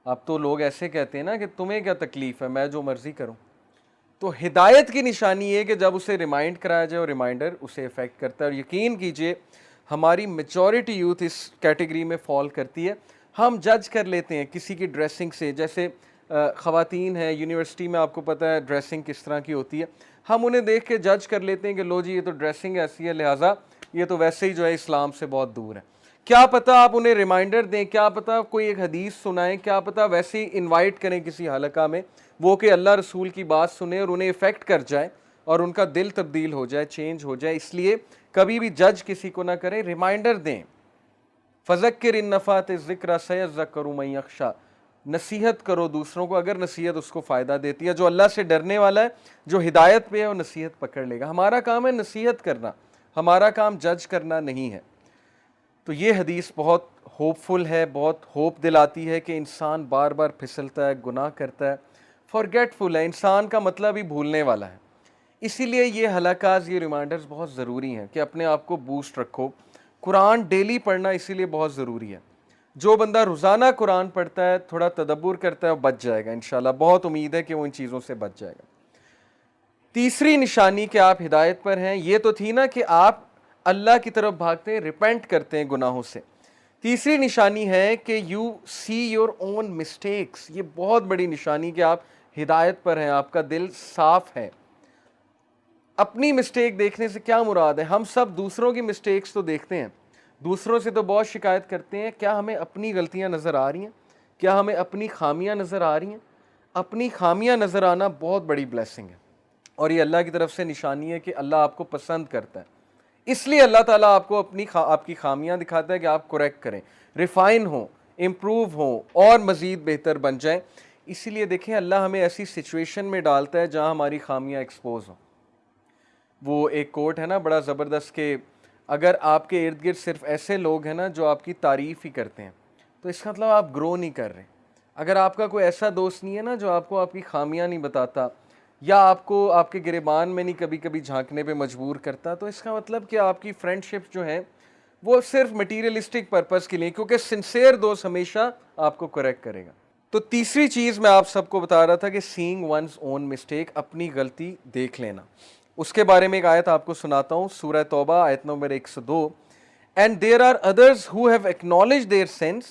اب تو لوگ ایسے کہتے ہیں نا کہ تمہیں کیا تکلیف ہے, میں جو مرضی کروں. تو ہدایت کی نشانی ہے کہ جب اسے ریمائنڈ کرایا جائے اور ریمائنڈر اسے افیکٹ کرتا ہے. اور یقین کیجئے ہماری میجورٹی یوتھ اس کیٹیگری میں فال کرتی ہے. ہم جج کر لیتے ہیں کسی کی ڈریسنگ سے, جیسے خواتین ہیں یونیورسٹی میں, آپ کو پتہ ہے ڈریسنگ کس طرح کی ہوتی ہے, ہم انہیں دیکھ کے جج کر لیتے ہیں کہ لو جی یہ تو ڈریسنگ ایسی ہے, لہٰذا یہ تو ویسے ہی جو ہے اسلام سے بہت دور ہے. کیا پتہ آپ انہیں ریمائنڈر دیں, کیا پتہ کوئی ایک حدیث سنائیں, کیا پتہ ویسے ہی انوائٹ کریں کسی حلقہ میں, وہ کہ اللہ رسول کی بات سنیں اور انہیں افیکٹ کر جائے اور ان کا دل تبدیل ہو جائے, چینج ہو جائے. اس لیے کبھی بھی جج کسی کو نہ کریں, ریمائنڈر دیں. فذکر ان نفعت الذکری سیذکر من یخشی, نصیحت کرو دوسروں کو اگر نصیحت اس کو فائدہ دیتی ہے. جو اللہ سے ڈرنے والا ہے, جو ہدایت پہ ہے, وہ نصیحت پکڑ لے گا. ہمارا کام ہے نصیحت کرنا, ہمارا کام جج کرنا نہیں ہے. تو یہ حدیث بہت ہوپ فل ہے, بہت ہوپ دلاتی ہے کہ انسان بار بار پھسلتا ہے, گناہ کرتا ہے, فارگیٹ فل ہے. انسان کا مطلب ہی بھولنے والا ہے. اسی لیے یہ حلقات, یہ ریمائنڈرز بہت ضروری ہیں کہ اپنے آپ کو بوسٹ رکھو. قرآن ڈیلی پڑھنا اسی لیے بہت ضروری ہے. جو بندہ روزانہ قرآن پڑھتا ہے, تھوڑا تدبر کرتا ہے, وہ بچ جائے گا انشاءاللہ. بہت امید ہے کہ وہ ان چیزوں سے بچ جائے گا. تیسری نشانی کہ آپ ہدایت پر ہیں, یہ تو تھی نا کہ آپ اللہ کی طرف بھاگتے ہیں, ریپینٹ کرتے ہیں گناہوں سے. تیسری نشانی ہے کہ you see your own mistakes. یہ بہت بڑی نشانی کہ آپ ہدایت پر ہیں, آپ کا دل صاف ہے. اپنی مسٹیک دیکھنے سے کیا مراد ہے؟ ہم سب دوسروں کی مسٹیکس تو دیکھتے ہیں, دوسروں سے تو بہت شکایت کرتے ہیں. کیا ہمیں اپنی غلطیاں نظر آ رہی ہیں؟ کیا ہمیں اپنی خامیاں نظر آ رہی ہیں؟ اپنی خامیاں نظر آنا بہت بڑی بلیسنگ ہے, اور یہ اللہ کی طرف سے نشانی ہے کہ اللہ آپ کو پسند کرتا ہے. اس لیے اللہ تعالیٰ آپ کو آپ کی خامیاں دکھاتا ہے کہ آپ کریکٹ کریں, ریفائن ہوں, امپروو ہوں, اور مزید بہتر بن جائیں. اسی لیے دیکھیں اللہ ہمیں ایسی سچویشن میں ڈالتا ہے جہاں ہماری خامیاں ایکسپوز ہوں. وہ ایک کوٹ ہے نا بڑا زبردست کہ اگر آپ کے ارد گرد صرف ایسے لوگ ہیں نا جو آپ کی تعریف ہی کرتے ہیں, تو اس کا مطلب آپ گرو نہیں کر رہے. اگر آپ کا کوئی ایسا دوست نہیں ہے نا جو آپ کو آپ کی خامیاں نہیں بتاتا, یا آپ کو آپ کے گریبان میں نہیں کبھی کبھی جھانکنے پہ مجبور کرتا, تو اس کا مطلب کہ آپ کی فرینڈ شپ جو ہیں وہ صرف مٹیریلسٹک پرپس کے لیے, کیونکہ سنسیئر دوست ہمیشہ آپ کو کریکٹ کرے گا. تو تیسری چیز میں آپ سب کو بتا رہا تھا کہ سینگ ونز اون مسٹیک, اپنی غلطی دیکھ لینا. اس کے بارے میں ایک آیت آپ کو سناتا ہوں, سورہ توبہ آیت number 102. And there are others who have acknowledged their sins.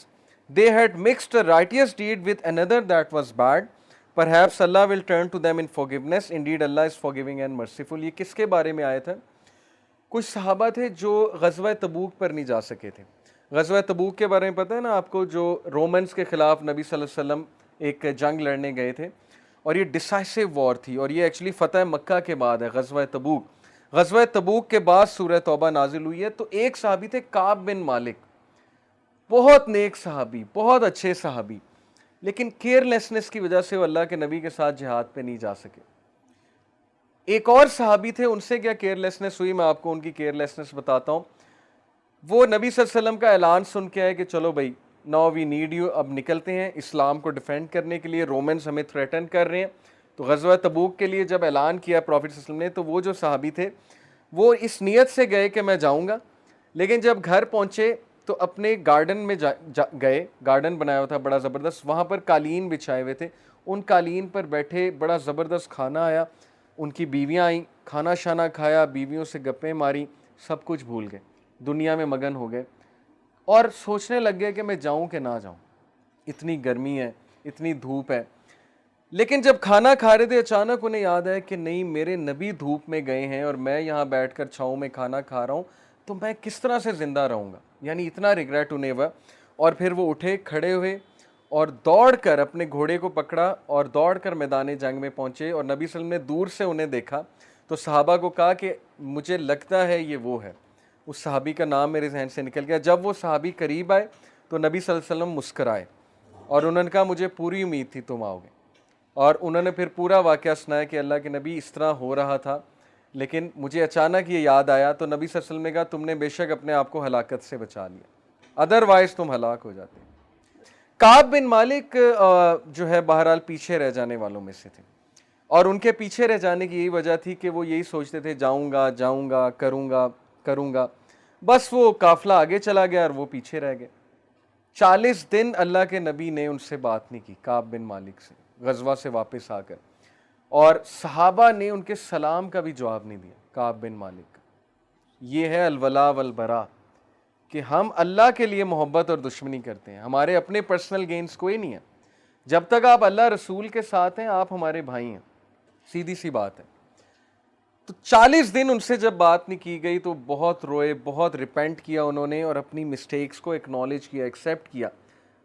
They had mixed a righteous deed with another that was bad. Perhaps Allah will turn to them in forgiveness. Indeed, Allah is forgiving and merciful. یہ کس کے بارے میں آیت ہے؟ کچھ صحابہ تھے جو غزوہ تبوک پر نہیں جا سکے تھے. غزوہ تبوک کے بارے میں پتہ ہے نا آپ کو, جو رومنز کے خلاف نبی صلی اللہ علیہ وسلم ایک جنگ لڑنے گئے تھے, اور یہ ڈیسائسو وار تھی, اور یہ ایکچولی فتح مکہ کے بعد ہے, غزوہ تبوک. غزوہ تبوک کے بعد سورہ توبہ نازل ہوئی ہے. تو ایک صحابی تھے کعب بن مالک, بہت نیک صحابی, بہت اچھے صحابی, لیکن کیئرلیسنس کی وجہ سے وہ اللہ کے نبی کے ساتھ جہاد پہ نہیں جا سکے. ایک اور صحابی تھے, ان سے کیا کیئرلیسنس ہوئی, میں آپ کو ان کی کیئرلیسنس بتاتا ہوں. وہ نبی صلی اللہ علیہ وسلم کا اعلان سن کے آئے کہ چلو بھائی ناؤ وی نیڈ یو, اب نکلتے ہیں اسلام کو ڈیفینڈ کرنے کے لیے, رومنز ہمیں تھریٹن کر رہے ہیں. تو غزوہ تبوک کے لیے جب اعلان کیا پروفیٹ صلی اللہ علیہ وسلم نے, تو وہ جو صحابی تھے وہ اس نیت سے گئے کہ میں جاؤں گا, لیکن جب گھر پہنچے تو اپنے گارڈن میں گئے, گارڈن بنایا ہوا تھا بڑا زبردست, وہاں پر قالین بچھائے ہوئے تھے, ان قالین پر بیٹھے, بڑا زبردست کھانا آیا, ان کی بیویاں آئیں, کھانا شانا کھایا, بیویوں سے گپیں ماری, سب کچھ بھول گئے, دنیا میں مگن ہو گئے اور سوچنے لگ گئے کہ میں جاؤں کہ نہ جاؤں, اتنی گرمی ہے, اتنی دھوپ ہے. لیکن جب کھانا کھا رہے تھے اچانک انہیں یاد ہے کہ نہیں, میرے نبی دھوپ میں گئے ہیں اور میں یہاں بیٹھ کر چھاؤں میں کھانا کھا رہا ہوں, تو میں کس طرح سے زندہ رہوں گا. یعنی اتنا ریگریٹ انہیں ہوا. اور پھر وہ اٹھے, کھڑے ہوئے اور دوڑ کر اپنے گھوڑے کو پکڑا اور دوڑ کر میدان جنگ میں پہنچے. اور نبی صلی اللہ علیہ وسلم نے دور سے انہیں دیکھا تو صحابہ کو کہا کہ مجھے لگتا ہے یہ وہ ہے. اس صحابی کا نام میرے ذہن سے نکل گیا. جب وہ صحابی قریب آئے تو نبی صلی اللہ علیہ وسلم مسکرائے اور انہوں نے کہا مجھے پوری امید تھی تم آؤ گے. اور انہوں نے پھر پورا واقعہ سنایا کہ اللہ کے نبی اس طرح ہو رہا تھا, لیکن مجھے اچانک یہ یاد آیا. تو نبی صلی اللہ علیہ وسلم نے کہا تم نے بے شک اپنے آپ کو ہلاکت سے بچا لیا, ادروائز تم ہلاک ہو جاتے. کعب بن مالک جو ہے بہرحال پیچھے رہ جانے والوں میں سے تھے, اور ان کے پیچھے رہ جانے کی یہی وجہ تھی کہ وہ یہی سوچتے تھے جاؤں گا, کروں گا. بس وہ قافلہ آگے چلا گیا اور وہ پیچھے رہ گئے. 40 دن اللہ کے نبی نے ان سے بات نہیں کی, کعب بن مالک سے, غزوہ سے واپس آ کر. اور صحابہ نے ان کے سلام کا بھی جواب نہیں دیا کعب بن مالک کا. یہ ہے الولا والبرا کہ ہم اللہ کے لیے محبت اور دشمنی کرتے ہیں, ہمارے اپنے پرسنل گینز کوئی نہیں ہے. جب تک آپ اللہ رسول کے ساتھ ہیں آپ ہمارے بھائی ہیں, سیدھی سی بات ہے. تو 40 دن ان سے جب بات نہیں کی گئی تو بہت روئے, بہت ریپینٹ کیا انہوں نے اور اپنی مسٹیکس کو ایکنالج کیا, ایکسیپٹ کیا.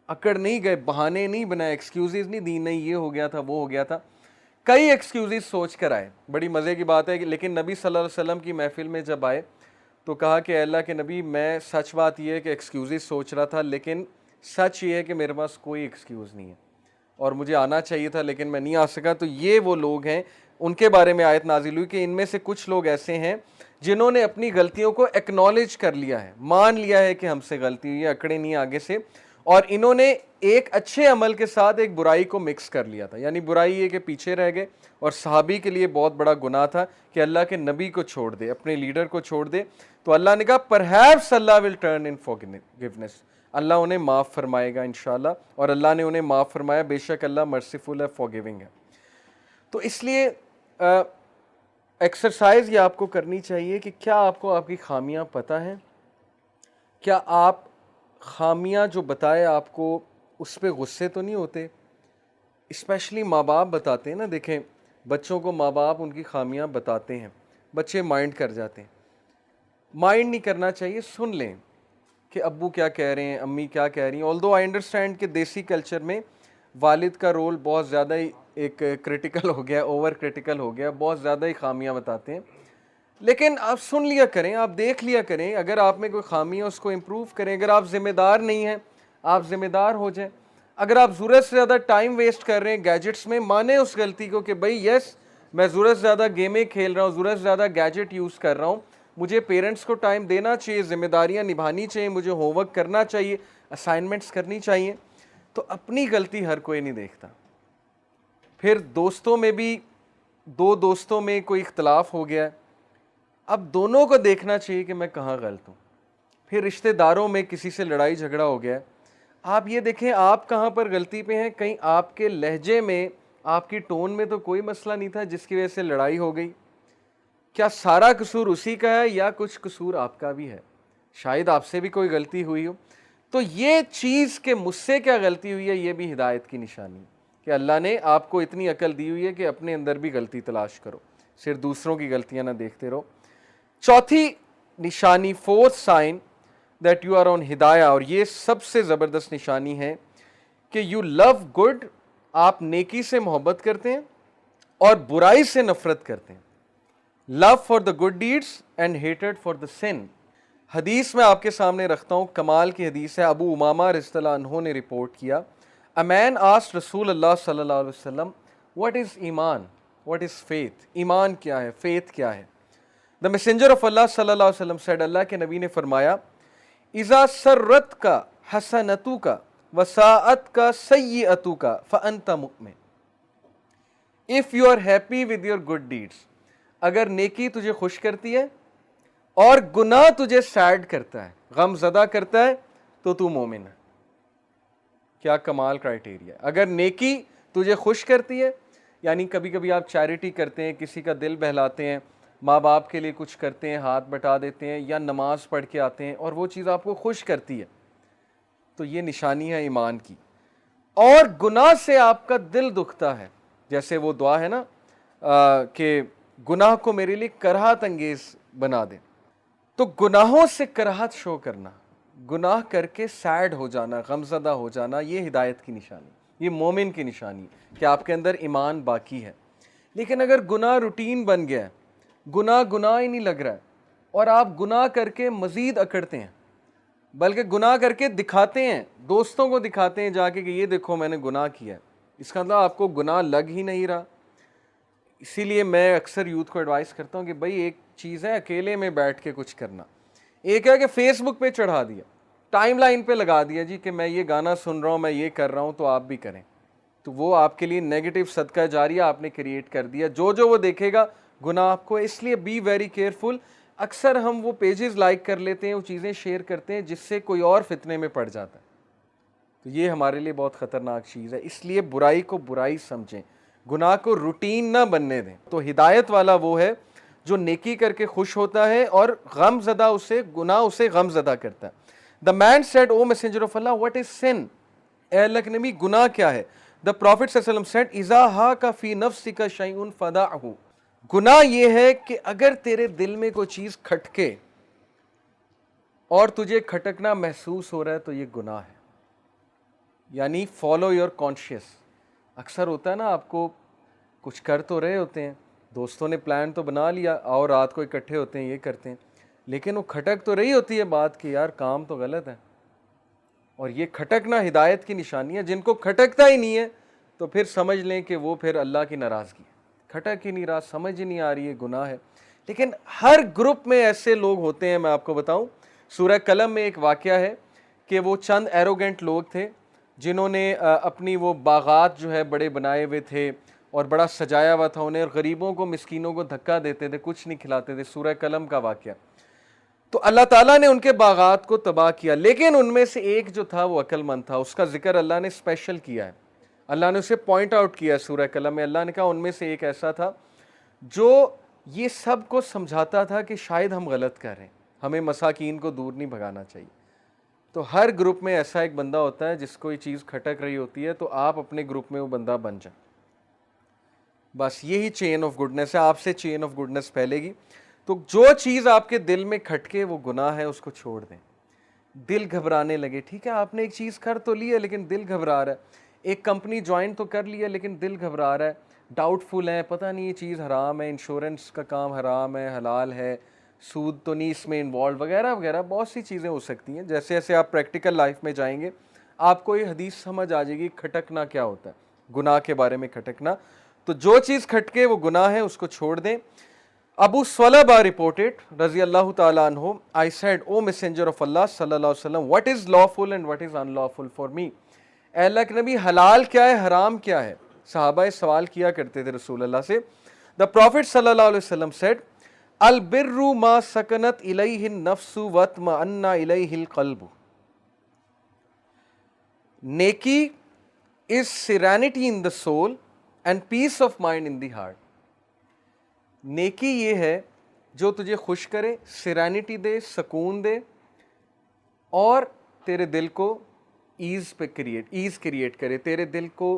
اکڑ نہیں گئے, بہانے نہیں بنائے, ایکسکیوزز نہیں دی, نہیں یہ ہو گیا تھا وہ ہو گیا تھا. کئی ایکسکیوزز سوچ کر آئے. بڑی مزے کی بات ہے کہ لیکن نبی صلی اللہ علیہ وسلم کی محفل میں جب آئے تو کہا کہ اللہ کے نبی میں سچ بات یہ ہے کہ ایکسکیوزز سوچ رہا تھا, لیکن سچ یہ ہے کہ میرے پاس کوئی ایکسکیوز نہیں ہے اور مجھے آنا چاہیے تھا لیکن میں نہیں آ سکا. تو یہ وہ لوگ ہیں, ان کے بارے میں آیت نازل ہوئی کہ ان میں سے کچھ لوگ ایسے ہیں جنہوں نے اپنی غلطیوں کو ایکنالج کر لیا ہے, مان لیا ہے کہ ہم سے غلطی ہوئی ہے, اکڑے نہیں آگے سے. اور انہوں نے ایک اچھے عمل کے ساتھ ایک برائی کو مکس کر لیا تھا. یعنی برائی یہ کہ پیچھے رہ گئے, اور صحابی کے لیے بہت بڑا گناہ تھا کہ اللہ کے نبی کو چھوڑ دے, اپنے لیڈر کو چھوڑ دے. تو اللہ نے کہا perhaps Allah will turn in forgiveness, اللہ انہیں معاف فرمائے گا انشاءاللہ. اور اللہ نے انہیں معاف فرمایا, بے شک اللہ مرسیفل ہے, فارگیونگ ہے. تو اس لیے ایکسرسائز یہ آپ کو کرنی چاہیے کہ کیا آپ کو آپ کی خامیاں پتہ ہیں, کیا آپ خامیاں جو بتائے آپ کو اس پہ غصے تو نہیں ہوتے. اسپیشلی ماں باپ بتاتے ہیں نا, دیکھیں بچوں کو ماں باپ ان کی خامیاں بتاتے ہیں, بچے مائنڈ کر جاتے ہیں. مائنڈ نہیں کرنا چاہیے, سن لیں کہ ابو کیا کہہ رہے ہیں, امی کیا کہہ رہی ہیں. آلدو آئی انڈرسٹینڈ کہ دیسی کلچر میں والد کا رول بہت زیادہ ہی ایک کرٹیکل ہو گیا, اوور کرٹیکل ہو گیا, بہت زیادہ ہی خامیاں بتاتے ہیں. لیکن آپ سن لیا کریں, آپ دیکھ لیا کریں, اگر آپ میں کوئی خامی ہے اس کو امپروو کریں. اگر آپ ذمہ دار نہیں ہیں آپ ذمہ دار ہو جائیں. اگر آپ ضرورت سے زیادہ ٹائم ویسٹ کر رہے ہیں گیجٹس میں, مانیں اس غلطی کو کہ بھائی یس میں ضرورت سے زیادہ گیمیں کھیل رہا ہوں, ضرورت سے زیادہ گیجٹ یوز کر رہا ہوں, مجھے پیرنٹس کو ٹائم دینا چاہیے, ذمہ داریاں نبھانی چاہیے, مجھے ہوم ورک کرنا چاہیے, اسائنمنٹس کرنی چاہیے. تو اپنی غلطی ہر کوئی نہیں دیکھتا. پھر دوستوں میں بھی, دو دوستوں میں کوئی اختلاف ہو گیا, اب دونوں کو دیکھنا چاہیے کہ میں کہاں غلط ہوں. پھر رشتہ داروں میں کسی سے لڑائی جھگڑا ہو گیا, آپ یہ دیکھیں آپ کہاں پر غلطی پہ ہیں. کہیں آپ کے لہجے میں, آپ کی ٹون میں تو کوئی مسئلہ نہیں تھا جس کی وجہ سے لڑائی ہو گئی. کیا سارا قصور اسی کا ہے یا کچھ قصور آپ کا بھی ہے؟ شاید آپ سے بھی کوئی غلطی ہوئی ہو. تو یہ چیز کہ مجھ سے کیا غلطی ہوئی ہے, یہ بھی ہدایت کی نشانی ہے کہ اللہ نے آپ کو اتنی عقل دی ہوئی ہے کہ اپنے اندر بھی غلطی تلاش کرو, صرف دوسروں کی غلطیاں نہ دیکھتے رہو. چوتھی نشانی, fourth sign that you are on ہدایہ, اور یہ سب سے زبردست نشانی ہے کہ یو لو گڈ, آپ نیکی سے محبت کرتے ہیں اور برائی سے نفرت کرتے ہیں. Love for the good deeds and hated for the sin. حدیث میں آپ کے سامنے رکھتا ہوں, کمال کی حدیث ہے, ابو امامہ رضی اللہ عنہ نے رپورٹ کیا. A man asked رسول اللہ صلی اللہ علیہ وسلم what is ایمان, what is faith, ایمان کیا ہے, faith کیا ہے. The messenger of Allah صلی اللہ علیہ وسلم said, اللہ کے نبی نے فرمایا, اذا سرت کا حسنتو کا وساعت کا سیئتو کا فانت مؤمن. If you are happy with your good deeds, اگر نیکی تجھے خوش کرتی ہے اور گناہ تجھے سیڈ کرتا ہے, غم زدہ کرتا ہے, تو تو مومن ہے. کیا کمال کرائٹیریا. اگر نیکی تجھے خوش کرتی ہے یعنی کبھی کبھی آپ چیریٹی کرتے ہیں, کسی کا دل بہلاتے ہیں, ماں باپ کے لیے کچھ کرتے ہیں, ہاتھ بٹا دیتے ہیں, یا نماز پڑھ کے آتے ہیں اور وہ چیز آپ کو خوش کرتی ہے, تو یہ نشانی ہے ایمان کی. اور گناہ سے آپ کا دل دکھتا ہے, جیسے وہ دعا ہے نا کہ گناہ کو میرے لیے کراہت انگیز بنا دے. تو گناہوں سے کراہت شو کرنا, گناہ کر کے سیڈ ہو جانا, غمزدہ ہو جانا, یہ ہدایت کی نشانی, یہ مومن کی نشانی کہ آپ کے اندر ایمان باقی ہے. لیکن اگر گناہ روٹین بن گیا ہے, گناہ ہی نہیں لگ رہا ہے, اور آپ گناہ کر کے مزید اکڑتے ہیں, بلکہ گناہ کر کے دکھاتے ہیں, دوستوں کو دکھاتے ہیں جا کے کہ یہ دیکھو میں نے گناہ کیا ہے, اس کا مطلب آپ کو گناہ لگ ہی نہیں رہا. اسی لیے میں اکثر یوتھ کو ایڈوائز کرتا ہوں کہ بھائی ایک چیز ہے اکیلے میں بیٹھ کے کچھ کرنا, ایک ہے کہ فیس بک پہ چڑھا دیا, ٹائم لائن پہ لگا دیا جی کہ میں یہ گانا سن رہا ہوں, میں یہ کر رہا ہوں, تو آپ بھی کریں. تو وہ آپ کے لیے نیگیٹو صدقہ جاریہ آپ نے کریٹ کر دیا, جو وہ دیکھے گا گناہ آپ کو. اس لیے بی ویری کیئرفل. اکثر ہم وہ پیجز لائک کر لیتے ہیں, وہ چیزیں شیئر کرتے ہیں جس سے کوئی اور فتنے میں پڑ جاتا ہے, تو یہ ہمارے لیے بہت خطرناک چیز ہے. اس لیے برائی کو برائی سمجھیں, گناہ کو روٹین نہ بننے دیں. تو ہدایت والا وہ ہے جو نیکی کر کے خوش ہوتا ہے اور غم زدہ گناہ اسے غم زدہ کرتا ہے. The man said O messenger of Allah what is sin, اے اللہ کے نبی گناہ کیا ہے. دا پروفٹ صلی اللہ علیہ وسلم سیڈ اذا ہاک فی نفسک شیء فدعہ, گناہ یہ ہے کہ اگر تیرے دل میں کوئی چیز کھٹکے اور تجھے کھٹکنا محسوس ہو رہا ہے تو یہ گناہ ہے. یعنی فالو یور کانشیس. اکثر ہوتا ہے نا, آپ کو کچھ کر تو رہے ہوتے ہیں, دوستوں نے پلان تو بنا لیا, اور رات کو اکٹھے ہوتے ہیں, یہ کرتے ہیں, لیکن وہ کھٹک تو رہی ہوتی ہے بات کہ یار کام تو غلط ہے. اور یہ کھٹکنا ہدایت کی نشانی ہے. جن کو کھٹکتا ہی نہیں ہے تو پھر سمجھ لیں کہ وہ پھر اللہ کی ناراضگی ہے. کھٹک ہی نہیں رہا, سمجھ ہی نہیں آ رہی ہے, گناہ ہے. لیکن ہر گروپ میں ایسے لوگ ہوتے ہیں. میں آپ کو بتاؤں, سورہ قلم میں ایک واقعہ ہے کہ وہ چند ایروگنٹ لوگ تھے جنہوں نے اپنی وہ باغات جو ہے بڑے بنائے ہوئے تھے اور بڑا سجایا ہوا تھا انہیں, اور غریبوں کو مسکینوں کو دھکا دیتے تھے, کچھ نہیں کھلاتے تھے. سورہ قلم کا واقعہ. تو اللہ تعالیٰ نے ان کے باغات کو تباہ کیا, لیکن ان میں سے ایک جو تھا وہ عقل مند تھا, اس کا ذکر اللہ نے اسپیشل کیا ہے. اللہ نے اسے پوائنٹ آؤٹ کیا ہے سورہ قلم میں. اللہ نے کہا ان میں سے ایک ایسا تھا جو یہ سب کو سمجھاتا تھا کہ شاید ہم غلط کر رہے ہیں, ہمیں مساکین کو دور نہیں بھگانا چاہیے. تو ہر گروپ میں ایسا ایک بندہ ہوتا ہے جس کو یہ چیز کھٹک رہی ہوتی ہے, تو آپ اپنے گروپ میں وہ بندہ بن جائیں. بس یہی چین آف گڈنس ہے, آپ سے چین آف گڈنس پھیلے گی. تو جو چیز آپ کے دل میں کھٹکے وہ گناہ ہے, اس کو چھوڑ دیں. دل گھبرانے لگے, ٹھیک ہے آپ نے ایک چیز کر تو لی ہے لیکن دل گھبرا رہا ہے, ایک کمپنی جوائن تو کر لی ہے لیکن دل گھبرا رہا ہے, ڈاؤٹ فل ہے, پتہ نہیں یہ چیز حرام ہے, انشورنس کا کام حرام ہے, حلال ہے, سود تو نہیں اس میں انوالو, وغیرہ وغیرہ بہت سی چیزیں ہو سکتی ہیں. جیسے جیسے آپ پریکٹیکل لائف میں جائیں گے آپ کو یہ حدیث سمجھ آ جائے گی کھٹکنا کیا ہوتا ہے, گناہ کے بارے میں کھٹکنا. تو جو چیز کھٹکے وہ گناہ ہے, اس کو چھوڑ دیں. ابو ثعلبہ reported رضی اللہ تعالیٰ عنہ, I said, O messenger of Allah صلی اللہ علیہ وسلم, what is lawful and what is unlawful for me. اے اللہ کے نبی حلال کیا ہے, حرام کیا ہے. صحابہ سوال کیا کرتے تھے رسول اللہ سے. The Prophet صلی اللہ علیہ وسلم said, البر ما سکنت الیہ النفس واطمأن الیہ القلب. نیکی is serenity in the soul and peace of mind in the heart. نیکی یہ ہے جو تجھے خوش کرے, سیرینٹی دے, سکون دے, اور تیرے دل کو ایز کریٹ کرے, تیرے دل کو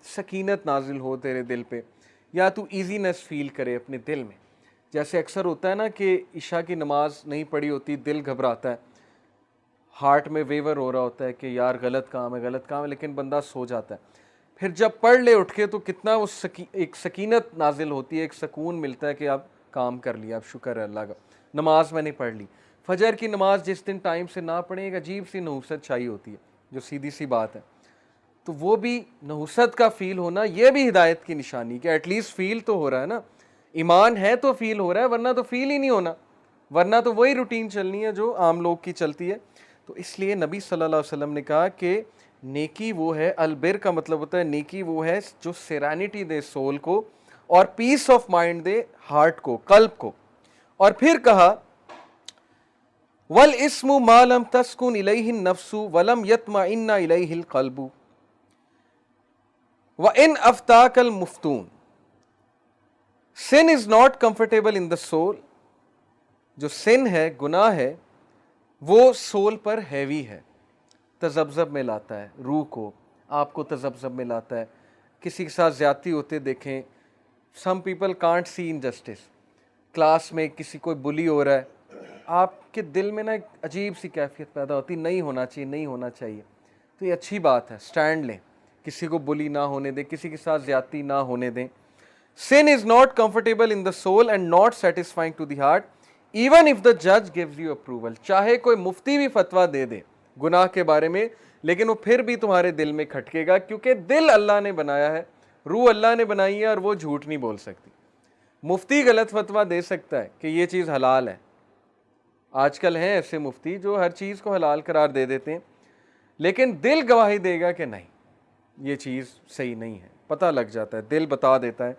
سکینت نازل ہو تیرے دل پہ, یا تو ایزینس فیل کرے اپنے دل میں. جیسے اکثر ہوتا ہے نا کہ عشاء کی نماز نہیں پڑھی ہوتی, دل گھبراتا ہے, ہارٹ میں ویور ہو رہا ہوتا ہے کہ یار غلط کام ہے, لیکن بندہ سو جاتا ہے. پھر جب پڑھ لے اٹھ کے تو کتنا وہ ایک سکینت نازل ہوتی ہے, ایک سکون ملتا ہے کہ اب کام کر لیا, اب شکر ہے اللہ کا, نماز میں نے پڑھ لی. فجر کی نماز جس دن ٹائم سے نہ پڑھیں, ایک عجیب سی نحوست چھائی ہوتی ہے, جو سیدھی سی بات ہے. تو وہ بھی نحوست کا فیل ہونا, یہ بھی ہدایت کی نشانی کہ ایٹ لیسٹ فیل تو ہو رہا ہے نا, ایمان ہے تو فیل ہو رہا ہے, ورنہ تو فیل ہی نہیں ہونا, ورنہ تو وہی روٹین چلنی ہے جو عام لوگ کی چلتی ہے. تو اس لیے نبی صلی اللہ علیہ وسلم نے کہا کہ نیکی وہ ہے, البر کا مطلب ہوتا ہے نیکی وہ ہے جو سیرینٹی دے سول کو, اور پیس آف مائنڈ دے ہارٹ کو, قلب کو. اور پھر کہا والاسم ما لم تسکن الیہ النفس ولم یطمئن الیہ القلب. وَإِنْ أَفْتَاكَ الْمُفْتُونَ. Sin is not comfortable in the soul. جو sin ہے, گناہ ہے, وہ سول پر ہیوی ہے, تذبذب میں لاتا ہے روح کو, آپ کو تذبذب میں لاتا ہے. کسی کے ساتھ زیادتی ہوتے دیکھیں, some people can't see injustice. Class میں کسی کوئی بلی ہو رہا ہے, آپ کے دل میں نا ایک عجیب سی کیفیت پیدا ہوتی, نہیں ہونا چاہیے, نہیں ہونا چاہیے. تو یہ اچھی بات ہے, سٹینڈ لیں, کسی کو بلی نہ ہونے دیں, کسی کے ساتھ زیادتی نہ ہونے دیں. Sin is not comfortable in the soul and not satisfying to the heart, even if the judge gives you approval. چاہے کوئی مفتی بھی فتویٰ دے دے گناہ کے بارے میں, لیکن وہ پھر بھی تمہارے دل میں کھٹکے گا, کیونکہ دل اللہ نے بنایا ہے, روح اللہ نے بنائی ہے, اور وہ جھوٹ نہیں بول سکتی. مفتی غلط فتویٰ دے سکتا ہے کہ یہ چیز حلال ہے. آج کل ہیں ایسے مفتی جو ہر چیز کو حلال قرار دے دیتے ہیں, لیکن دل گواہی دے گا کہ نہیں, یہ چیز صحیح نہیں ہے. پتہ لگ جاتا ہے, دل بتا دیتا ہے.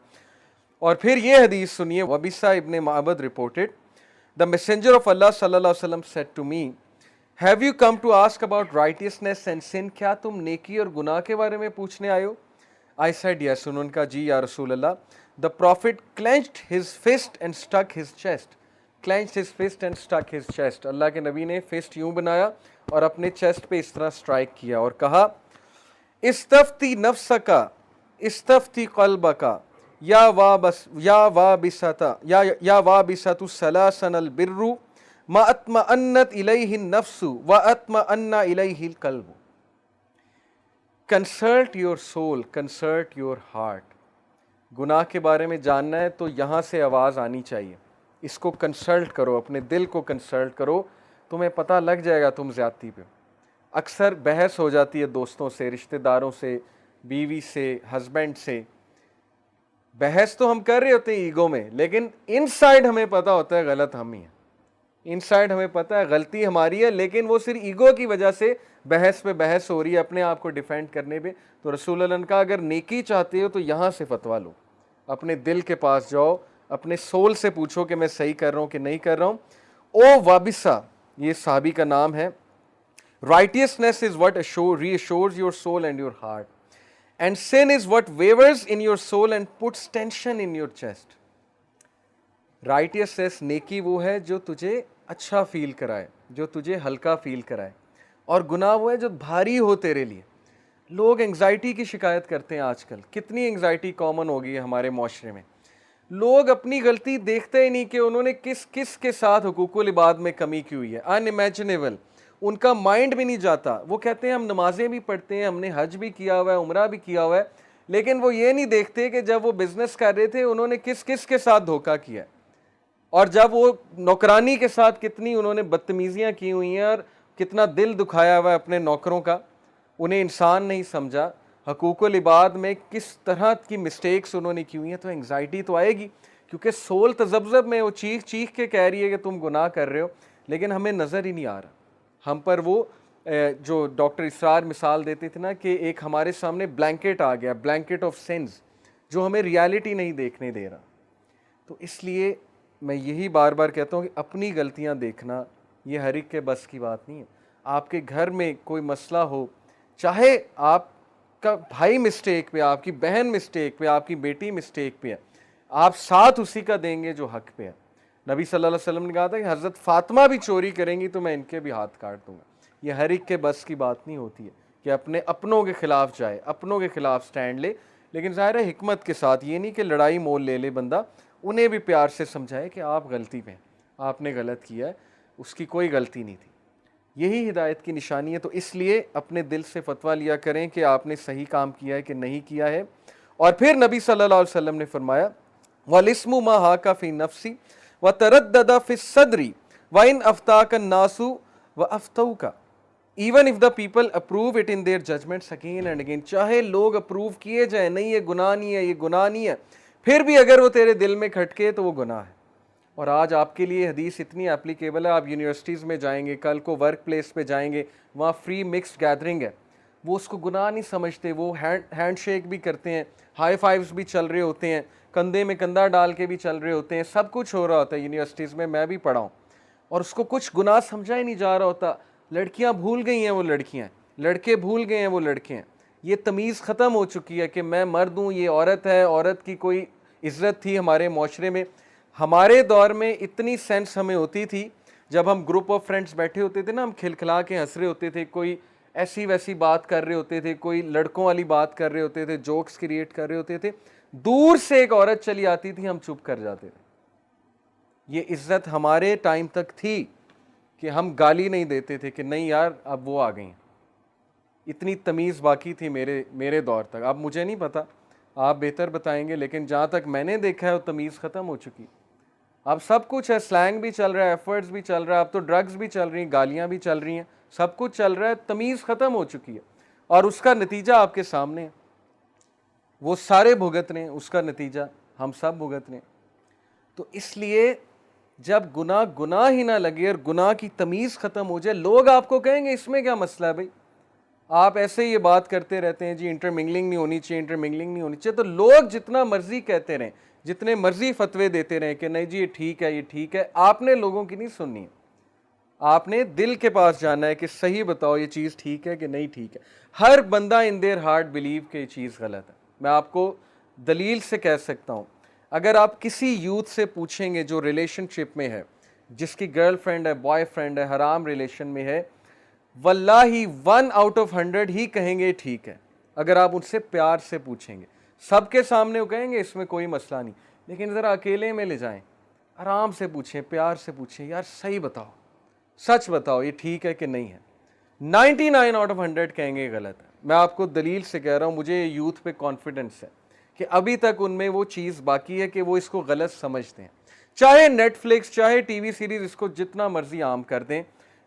اور پھر یہ حدیث سنیے, وبیسہ ابن معبد reported, the messenger of Allah صلی اللہ علیہ وسلم said to me, have you come to ask about righteousness and sin? کیا تم نیکی اور گناہ کے بارے میں پوچھنے آئے ہو؟ I said yes. انہوں نے کہا جی یا رسول اللہ. The prophet clenched his fist and struck his chest. Clenched his fist and struck his chest. اللہ کے نبی نے فسٹ یوں بنایا اور اپنے چیسٹ پہ اس طرح سٹرائک کیا اور کہا, استفتی نفسک, استفتی قلبک, یا وابسۃ سلاسن البر ما اطمأنت الیہ النفس واطمأن الیہ القلب. Consult your soul, consult your heart. گناہ کے بارے میں جاننا ہے تو یہاں سے آواز آنی چاہیے, اس کو کنسلٹ کرو, اپنے دل کو کنسلٹ کرو, تمہیں پتہ لگ جائے گا تم زیادتی پہ. اکثر بحث ہو جاتی ہے دوستوں سے, رشتہ داروں سے, بیوی سے, ہسبینڈ سے. بحث تو ہم کر رہے ہوتے ہیں ایگو میں, لیکن ان سائڈ ہمیں پتہ ہوتا ہے غلط ہم ہی ہیں. ان سائڈ ہمیں پتہ ہے غلطی ہماری ہے, لیکن وہ صرف ایگو کی وجہ سے بحث پہ بحث ہو رہی ہے, اپنے آپ کو ڈیفینڈ کرنے پہ. تو رسول اللہ نے کہا اگر نیکی چاہتے ہو تو یہاں سے فتویٰ لو, اپنے دل کے پاس جاؤ, اپنے سول سے پوچھو کہ میں صحیح کر رہا ہوں کہ نہیں کر رہا ہوں. او وابسہ, یہ صحابی کا نام ہے. Righteousness is what reassures your soul and your heart. And sin is what wavers in your soul and puts tension in your chest. Righteousness, نیکی وہ ہے جو تجھے اچھا فیل کرائے, جو تجھے ہلکا فیل کرائے, اور گناہ وہ ہے جو بھاری ہو تیرے لیے. لوگ انگزائٹی کی شکایت کرتے ہیں آج کل, کتنی انگزائٹی کامن ہو گئی ہے ہمارے معاشرے میں. لوگ اپنی غلطی دیکھتے ہی نہیں کہ انہوں نے کس کس کے ساتھ حقوق العباد میں کمی کی ہوئی ہے. unimaginable. ان کا مائنڈ بھی نہیں جاتا. وہ کہتے ہیں ہم نمازیں بھی پڑھتے ہیں, ہم نے حج بھی کیا ہوا ہے, عمرہ بھی کیا ہوا ہے, لیکن وہ یہ نہیں دیکھتے کہ جب وہ بزنس کر رہے تھے انہوں نے کس کس کے ساتھ دھوکہ کیا ہے, اور جب وہ نوکرانی کے ساتھ کتنی انہوں نے بدتمیزیاں کی ہوئی ہیں, اور کتنا دل دکھایا ہوا ہے اپنے نوکروں کا. انہیں انسان نہیں سمجھا. حقوق العباد میں کس طرح کی مسٹیکس انہوں نے کی ہوئی ہیں. تو انگزائٹی تو آئے گی, کیونکہ سول تذبذب میں وہ چیخ چیخ کے کہہ رہی ہے کہ تم گناہ کر رہے ہو, لیکن ہمیں نظر ہی نہیں آ رہا. ہم پر وہ جو ڈاکٹر اسرار مثال دیتے تھے نا کہ ایک ہمارے سامنے بلینکٹ آ گیا, بلینکٹ آف سینس, جو ہمیں ریالٹی نہیں دیکھنے دے رہا. تو اس لیے میں یہی بار بار کہتا ہوں کہ اپنی غلطیاں دیکھنا یہ ہر ایک کے بس کی بات نہیں ہے. آپ کے گھر میں کوئی مسئلہ ہو, چاہے آپ کا بھائی مسٹیک پہ, آپ کی بہن مسٹیک پہ, آپ کی بیٹی مسٹیک پہ ہے, آپ ساتھ اسی کا دیں گے جو حق پہ ہے. نبی صلی اللہ علیہ وسلم نے کہا تھا کہ حضرت فاطمہ بھی چوری کریں گی تو میں ان کے بھی ہاتھ کاٹ دوں گا. یہ ہر ایک کے بس کی بات نہیں ہوتی ہے کہ اپنے اپنوں کے خلاف جائے, اپنوں کے خلاف سٹینڈ لے, لیکن ظاہر ہے حکمت کے ساتھ. یہ نہیں کہ لڑائی مول لے لے بندہ, انہیں بھی پیار سے سمجھائے کہ آپ غلطی پہ ہیں, آپ نے غلط کیا ہے, اس کی کوئی غلطی نہیں تھی. یہی ہدایت کی نشانی ہے. تو اس لیے اپنے دل سے فتویٰ لیا کریں کہ آپ نے صحیح کام کیا ہے کہ نہیں کیا ہے. اور پھر نبی صلی اللہ علیہ وسلم نے فرمایا وَالِسْمُ مَا هَاكَ فِي النَّفْسِ وَتَرَدَّدَ فِي الصَّدْرِ وَإِنْ أَفْتَاكَ النَّاسُ وَأَفْتَوْكَ even if the people approve it in their judgments again and again. چاہے لوگ اپروو کیے جائیں, نہیں یہ گناہ نہیں ہے, یہ گناہ نہیں ہے, پھر بھی اگر وہ تیرے دل میں کھٹکے تو وہ گناہ ہے. اور آج آپ کے لیے حدیث اتنی اپلیکیبل ہے, آپ یونیورسٹیز میں جائیں گے, کل کو ورک پلیس پہ جائیں گے, وہاں فری مکسڈ گیدرنگ ہے, وہ اس کو گناہ نہیں سمجھتے. وہ ہینڈ شیک بھی کرتے ہیں, ہائی فائیوز بھی چل رہے ہوتے ہیں, کندھے میں کندھا ڈال کے بھی چل رہے ہوتے ہیں, سب کچھ ہو رہا ہوتا ہے یونیورسٹیز میں. میں بھی پڑھا ہوں, اور اس کو کچھ گناہ سمجھا ہی نہیں جا رہا ہوتا. لڑکیاں بھول گئی ہیں وہ لڑکیاں, لڑکے بھول گئے ہیں وہ لڑکے ہیں. یہ تمیز ختم ہو چکی ہے کہ میں مرد ہوں، یہ عورت ہے، عورت کی کوئی عزت تھی ہمارے معاشرے میں. ہمارے دور میں اتنی سینس ہمیں ہوتی تھی، جب ہم گروپ آف فرینڈس بیٹھے ہوتے تھے نا، ہم کھلکھلا کے ہنس رہے ہوتے تھے، کوئی ایسی ویسی بات کر رہے ہوتے تھے، کوئی لڑکوں والی بات کر رہے ہوتے تھے، جوکس کریٹ کر رہے ہوتے تھے، دور سے ایک عورت چلی آتی تھی، ہم چپ کر جاتے تھے. یہ عزت ہمارے ٹائم تک تھی کہ ہم گالی نہیں دیتے تھے کہ نہیں یار اب وہ آ گئی ہیں. اتنی تمیز باقی تھی میرے دور تک. اب مجھے نہیں پتا، آپ بہتر بتائیں گے، لیکن جہاں تک میں نے دیکھا ہے وہ تمیز ختم ہو چکی. اب سب کچھ ہے، سلینگ بھی چل رہا ہے، ایفرٹس بھی چل رہا ہے، اب تو ڈرگز بھی چل رہی ہیں، گالیاں بھی چل رہی ہیں، سب کچھ چل رہا ہے، تمیز ختم ہو چکی ہے. اور اس کا نتیجہ آپ کے سامنے ہے. وہ سارے بھگت رہے ہیں، اس کا نتیجہ ہم سب بھگت رہے ہیں. تو اس لیے جب گناہ ہی نہ لگے اور گناہ کی تمیز ختم ہو جائے، لوگ آپ کو کہیں گے اس میں کیا مسئلہ ہے بھائی، آپ ایسے یہ بات کرتے رہتے ہیں جی انٹرمنگلنگ نہیں ہونی چاہیے، انٹرمنگلنگ نہیں ہونی چاہیے. تو لوگ جتنا مرضی کہتے رہیں، جتنے مرضی فتوے دیتے رہیں کہ نہیں جی یہ ٹھیک ہے، یہ ٹھیک ہے، آپ نے لوگوں کی نہیں سننی ہے. آپ نے دل کے پاس جانا ہے کہ صحیح بتاؤ یہ چیز ٹھیک ہے کہ نہیں ٹھیک ہے. ہر بندہ ان دیر ہارٹ بلیو کہ یہ چیز غلط ہے. میں آپ کو دلیل سے کہہ سکتا ہوں، اگر آپ کسی یوتھ سے پوچھیں گے جو ریلیشن شپ میں ہے، جس کی گرل فرینڈ ہے، بوائے فرینڈ ہے، حرام ریلیشن میں ہے، واللہ 1 آؤٹ آف 100 ہی کہیں گے ٹھیک ہے. اگر آپ ان سے پیار سے پوچھیں گے، سب کے سامنے وہ کہیں گے اس میں کوئی مسئلہ نہیں. لیکن ذرا اکیلے میں لے جائیں، آرام سے پوچھیں، پیار سے پوچھیں، یار صحیح بتاؤ، سچ بتاؤ یہ ٹھیک ہے کہ نہیں ہے. 99 آؤٹ آف 100 کہیں گے غلط ہے. میں آپ کو دلیل سے کہہ رہا ہوں، مجھے یوتھ پہ کانفیڈنس ہے کہ ابھی تک ان میں وہ چیز باقی ہے کہ وہ اس کو غلط سمجھتے ہیں. چاہے نیٹ فلکس، چاہے ٹی وی سیریز اس کو جتنا مرضی عام کر دیں،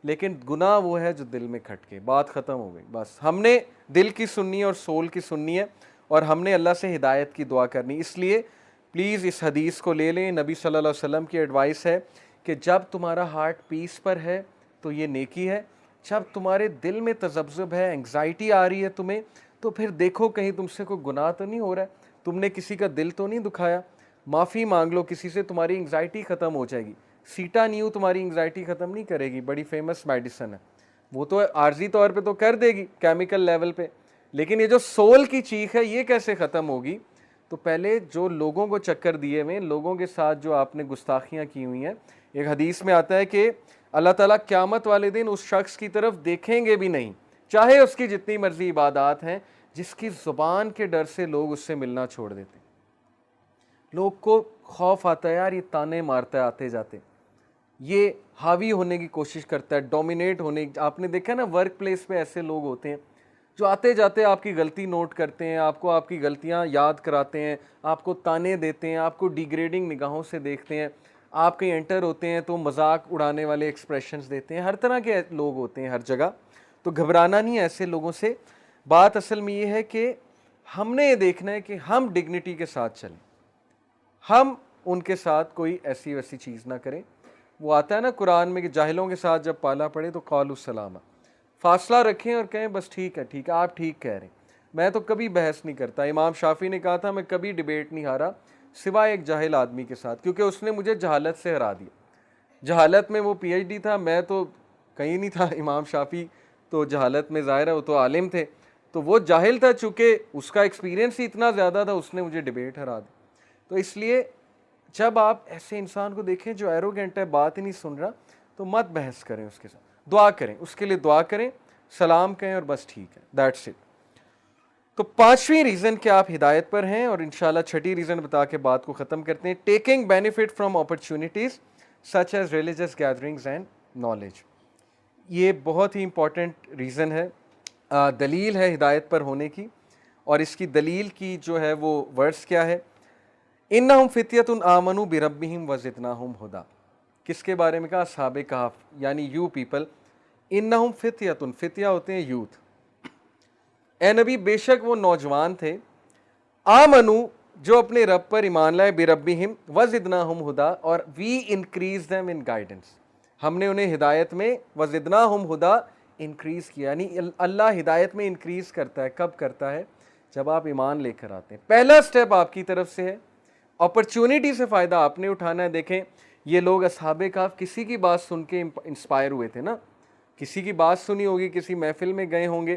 لیکن گناہ وہ ہے جو دل میں کھٹکے. بات ختم ہو گئی. بس ہم نے دل کی سننی ہے اور سول کی سننی ہے، اور ہم نے اللہ سے ہدایت کی دعا کرنی. اس لیے پلیز اس حدیث کو لے لیں. نبی صلی اللہ علیہ وسلم کی ایڈوائس ہے کہ جب تمہارا ہارٹ پیس پر ہے تو یہ نیکی ہے، جب تمہارے دل میں تذبذب ہے، انگزائٹی آ رہی ہے تمہیں، تو پھر دیکھو کہیں تم سے کوئی گناہ تو نہیں ہو رہا ہے، تم نے کسی کا دل تو نہیں دکھایا. معافی مانگ لو کسی سے، تمہاری انگزائٹی ختم ہو جائے گی. سیٹا نیو تمہاری انگزائٹی ختم نہیں کرے گی، بڑی فیمس میڈیسن ہے، وہ تو عارضی طور پہ تو کر دے گی کیمیکل لیول پہ، لیکن یہ جو سول کی چیخ ہے یہ کیسے ختم ہوگی؟ تو پہلے جو لوگوں کو چکر دیے ہوئے، لوگوں کے ساتھ جو آپ نے گستاخیاں کی ہوئی ہیں، ایک حدیث میں آتا ہے کہ اللہ تعالیٰ قیامت والے دن اس شخص کی طرف دیکھیں گے بھی نہیں، چاہے اس کی جتنی مرضی عبادات ہیں، جس کی زبان کے ڈر سے لوگ اس سے ملنا چھوڑ دیتے ہیں. لوگ کو خوف آتا ہے یار یہ تانے مارتا ہے آتے جاتے، یہ حاوی ہونے کی کوشش کرتا ہے، ڈومینیٹ ہونے. آپ نے دیکھا نا ورک پلیس پہ ایسے لوگ ہوتے ہیں جو آتے جاتے آپ کی غلطی نوٹ کرتے ہیں، آپ کو آپ کی غلطیاں یاد کراتے ہیں، آپ کو تانے دیتے ہیں، آپ کو ڈیگریڈنگ نگاہوں سے دیکھتے ہیں. آپ کہیں انٹر ہوتے ہیں تو مذاق اڑانے والے ایکسپریشنز دیتے ہیں. ہر طرح کے لوگ ہوتے ہیں ہر جگہ. تو گھبرانا نہیں ہے ایسے لوگوں سے. بات اصل میں یہ ہے کہ ہم نے یہ دیکھنا ہے کہ ہم ڈگنیٹی کے ساتھ چلیں، ہم ان کے ساتھ کوئی ایسی ویسی چیز نہ کریں. وہ آتا ہے نا قرآن میں کہ جاہلوں کے ساتھ جب پالا پڑے تو قالوا السلام، فاصلہ رکھیں اور کہیں بس ٹھیک ہے ٹھیک ہے، آپ ٹھیک کہہ رہے ہیں. میں تو کبھی بحث نہیں کرتا. امام شافعی نے کہا تھا میں کبھی ڈیبیٹ نہیں ہارا سوائے ایک جاہل آدمی کے ساتھ، کیونکہ اس نے مجھے جہالت سے ہرا دیا. جہالت میں وہ پی ایچ ڈی تھا، میں تو کہیں نہیں تھا. امام شافعی تو جہالت میں ظاہر ہے وہ تو عالم تھے، تو وہ جاہل تھا، چونکہ اس کا ایکسپیرینس ہی اتنا زیادہ تھا، اس نے مجھے ڈیبیٹ ہرا دی. تو اس لیے جب آپ ایسے انسان کو دیکھیں جو ایروگینٹ ہے، بات ہی نہیں سن رہا، تو مت بحث کریں اس کے ساتھ، دعا کریں اس کے لیے، دعا کریں، سلام کہیں اور بس ٹھیک ہے، دیٹس اٹ. تو پانچویں ریزن کہ آپ ہدایت پر ہیں، اور انشاءاللہ چھٹی ریزن بتا کے بات کو ختم کرتے ہیں. Taking benefit from opportunities such as religious gatherings and knowledge. یہ بہت ہی امپورٹنٹ ریزن ہے، دلیل ہے ہدایت پر ہونے کی. اور اس کی دلیل کی جو ہے وہ ورڈز کیا ہے؟ انہم فتیۃ آمنوا بربہم وزدناہم ھدی. کس کے بارے میں کہا؟ اصحاب کہف، یعنی یو پیپل. انہم فتیۃ، فتیہ ہوتے ہیں یوتھ. اے نبی بے شک وہ نوجوان تھے، آمنو جو اپنے رب پر ایمان لائے، بربہم وزدناہم ھدی، اور we increase them in guidance. ہم نے انہیں ہدایت میں وزدناہم ھدی انکریز کیا. یعنی اللہ ہدایت میں انکریز کرتا ہے. کب کرتا ہے؟ جب آپ ایمان لے کر آتے ہیں. پہلا سٹیپ آپ کی طرف سے ہے، اپرچونٹی سے فائدہ آپ نے اٹھانا ہے. دیکھیں یہ لوگ اصحاب کہف کسی کی بات سن کے انسپائر ہوئے تھے نا، کسی کی بات سنی ہوگی، کسی محفل میں گئے ہوں گے،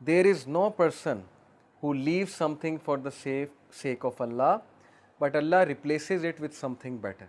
There is no person who leaves something for the sake of Allah, but Allah replaces it with something better.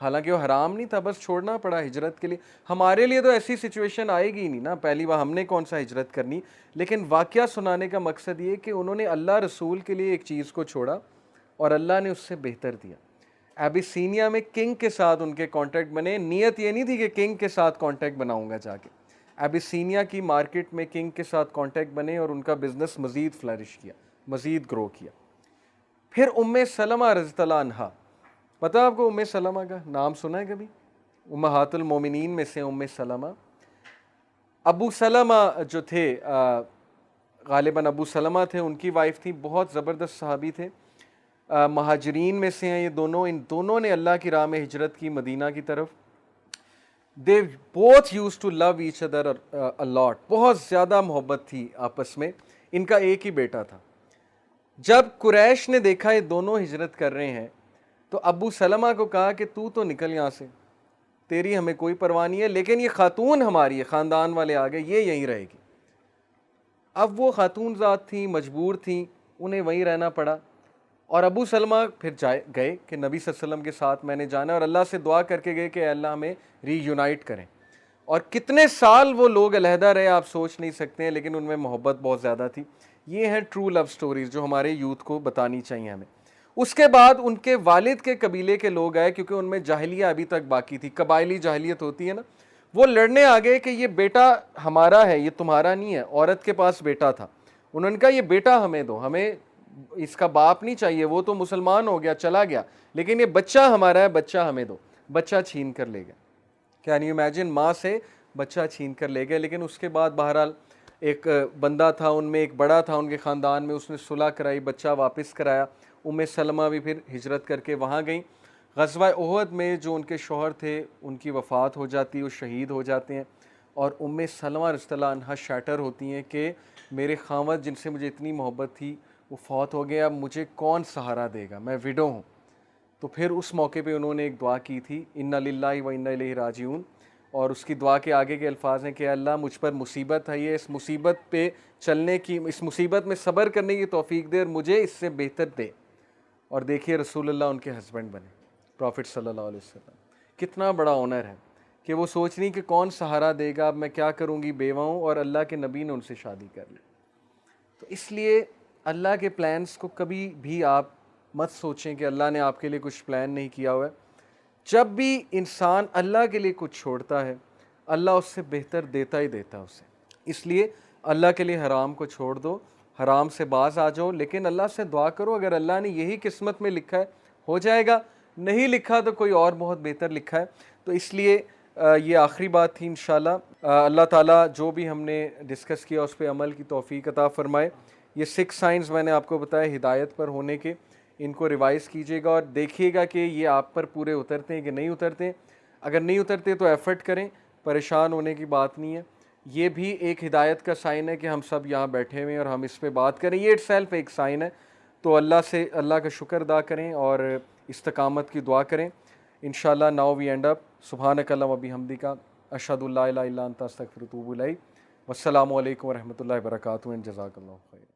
حالانکہ وہ حرام نہیں تھا, بس چھوڑنا پڑا ہجرت کے لیے. ہمارے لیے تو ایسی سچویشن آئے گی نہیں نا, پہلی بار ہم نے کون سا ہجرت کرنی. لیکن واقعہ سنانے کا مقصد یہ کہ انہوں نے اللہ رسول کے لیے ایک چیز کو چھوڑا اور اللہ نے اس سے بہتر دیا. ایبیسینیا میں کنگ کے ساتھ ان کے کانٹیکٹ بنے. نیت یہ نہیں تھی کہ کنگ کے ساتھ کانٹیکٹ بناؤں گا جا کے. ایبیسینیا کی مارکیٹ میں کنگ کے ساتھ کانٹیکٹ بنے اور ان کا بزنس مزید فلرش کیا, مزید گرو کیا. پھر ام سلمہ رضی اللہ عنہا, پتہ آپ کو ام سلمہ کا نام سنا ہے کبھی؟ امہات المومنین میں سے ام سلمہ. ابو سلمہ جو تھے, غالباً ابو سلمہ تھے, ان کی وائف تھی, بہت زبردست صحابی تھے, مہاجرین میں سے ہیں یہ دونوں. ان دونوں نے اللہ کی راہ میں ہجرت کی مدینہ کی طرف. they both used to love each other a lot, بہت زیادہ محبت تھی آپس میں. ان کا ایک ہی بیٹا تھا. جب قریش نے دیکھا یہ دونوں ہجرت کر رہے ہیں تو ابو سلمہ کو کہا کہ تو نکل یہاں سے, تیری ہمیں کوئی پرواہ نہیں ہے, لیکن یہ خاتون ہماری ہے, خاندان والے آ گئے, یہ یہیں رہے گی. اب وہ خاتون ذات تھیں, مجبور تھیں, انہیں وہیں رہنا پڑا. اور ابو سلمہ پھر گئے کہ نبی صلی اللہ علیہ وسلم کے ساتھ میں نے جانا, اور اللہ سے دعا کر کے گئے کہ اے اللہ ہمیں ری یونائٹ کریں. اور کتنے سال وہ لوگ علیحدہ رہے آپ سوچ نہیں سکتے ہیں, لیکن ان میں محبت بہت زیادہ تھی. یہ ہیں ٹرو لو سٹوریز جو ہمارے یوتھ کو بتانی چاہیے ہمیں. اس کے بعد ان کے والد کے قبیلے کے لوگ آئے, کیونکہ ان میں جاہلیہ ابھی تک باقی تھی, قبائلی جاہلیت ہوتی ہے نا. وہ لڑنے آ گئے کہ یہ بیٹا ہمارا ہے, یہ تمہارا نہیں ہے. عورت کے پاس بیٹا تھا, انہوں نے کہا یہ بیٹا ہمیں دو, ہمیں اس کا باپ نہیں چاہیے, وہ تو مسلمان ہو گیا چلا گیا, لیکن یہ بچہ ہمارا ہے, بچہ ہمیں دو. بچہ چھین کر لے گیا. کین یو امیجن, ماں سے بچہ چھین کر لے گئے. لیکن اس کے بعد بہرحال ایک بندہ تھا ان میں, ایک بڑا تھا ان کے خاندان میں, اس نے صلح کرائی, بچہ واپس کرایا. ام سلمہ بھی پھر ہجرت کر کے وہاں گئیں. غزوہ احد میں جو ان کے شوہر تھے ان کی وفات ہو جاتی, وہ شہید ہو جاتے ہیں, اور ام سلمہ رضی اللہ عنہا شیٹر ہوتی ہیں کہ میرے خاوند جن سے مجھے اتنی محبت تھی وہ فوت ہو گیا, اب مجھے کون سہارا دے گا, میں ویڈو ہوں. تو پھر اس موقع پہ انہوں نے ایک دعا کی تھی, انا للہ و انا الیہ راجعون. اور اس کی دعا کے آگے کے الفاظ ہیں کہ اللہ مجھ پر مصیبت ہے, یہ اس مصیبت پہ چلنے کی, اس مصیبت میں صبر کرنے کی توفیق دے, اور مجھے اس سے بہتر دے. اور دیکھیے رسول اللہ ان کے ہسبینڈ بنے, پروفٹ صلی اللہ علیہ وسلم. کتنا بڑا آنر ہے کہ وہ سوچ رہی کہ کون سہارا دے گا, اب میں کیا کروں گی, بیوہ ہوں, اور اللہ کے نبی نے ان سے شادی کر لی. تو اس لیے اللہ کے پلانس کو کبھی بھی آپ مت سوچیں کہ اللہ نے آپ کے لیے کچھ پلان نہیں کیا ہوا ہے. جب بھی انسان اللہ کے لیے کچھ چھوڑتا ہے اللہ اس سے بہتر دیتا ہی دیتا ہے اسے. اس لیے اللہ کے لیے حرام کو چھوڑ دو, حرام سے باز آ جاؤ, لیکن اللہ سے دعا کرو, اگر اللہ نے یہی قسمت میں لکھا ہے ہو جائے گا, نہیں لکھا تو کوئی اور بہت بہتر لکھا ہے. تو اس لیے یہ آخری بات تھی. انشاءاللہ اللہ تعالیٰ جو بھی ہم نے ڈسکس کیا اس پہ عمل کی توفیق عطا فرمائے. یہ 6 سائنز میں نے آپ کو بتایا ہدایت پر ہونے کے, ان کو ریوائز کیجیے گا اور دیکھیے گا کہ یہ آپ پر پورے اترتے ہیں کہ نہیں اترتے. اگر نہیں اترتے تو ایفرٹ کریں, پریشان ہونے کی بات نہیں ہے. یہ بھی ایک ہدایت کا سائن ہے کہ ہم سب یہاں بیٹھے ہوئے ہیں اور ہم اس پہ بات کریں, یہ اٹ سیلف ایک سائن ہے. تو اللہ کا شکر ادا کریں اور استقامت کی دعا کریں. انشاءاللہ ناؤ وی اینڈ اپ. سبحانک اللہم و بحمدک, اشہد ان لا الہ الا انت استغفرک و اتوب الیک. والسلام علیکم ورحمۃ اللہ وبرکاتہ. جزاک اللہ خیر.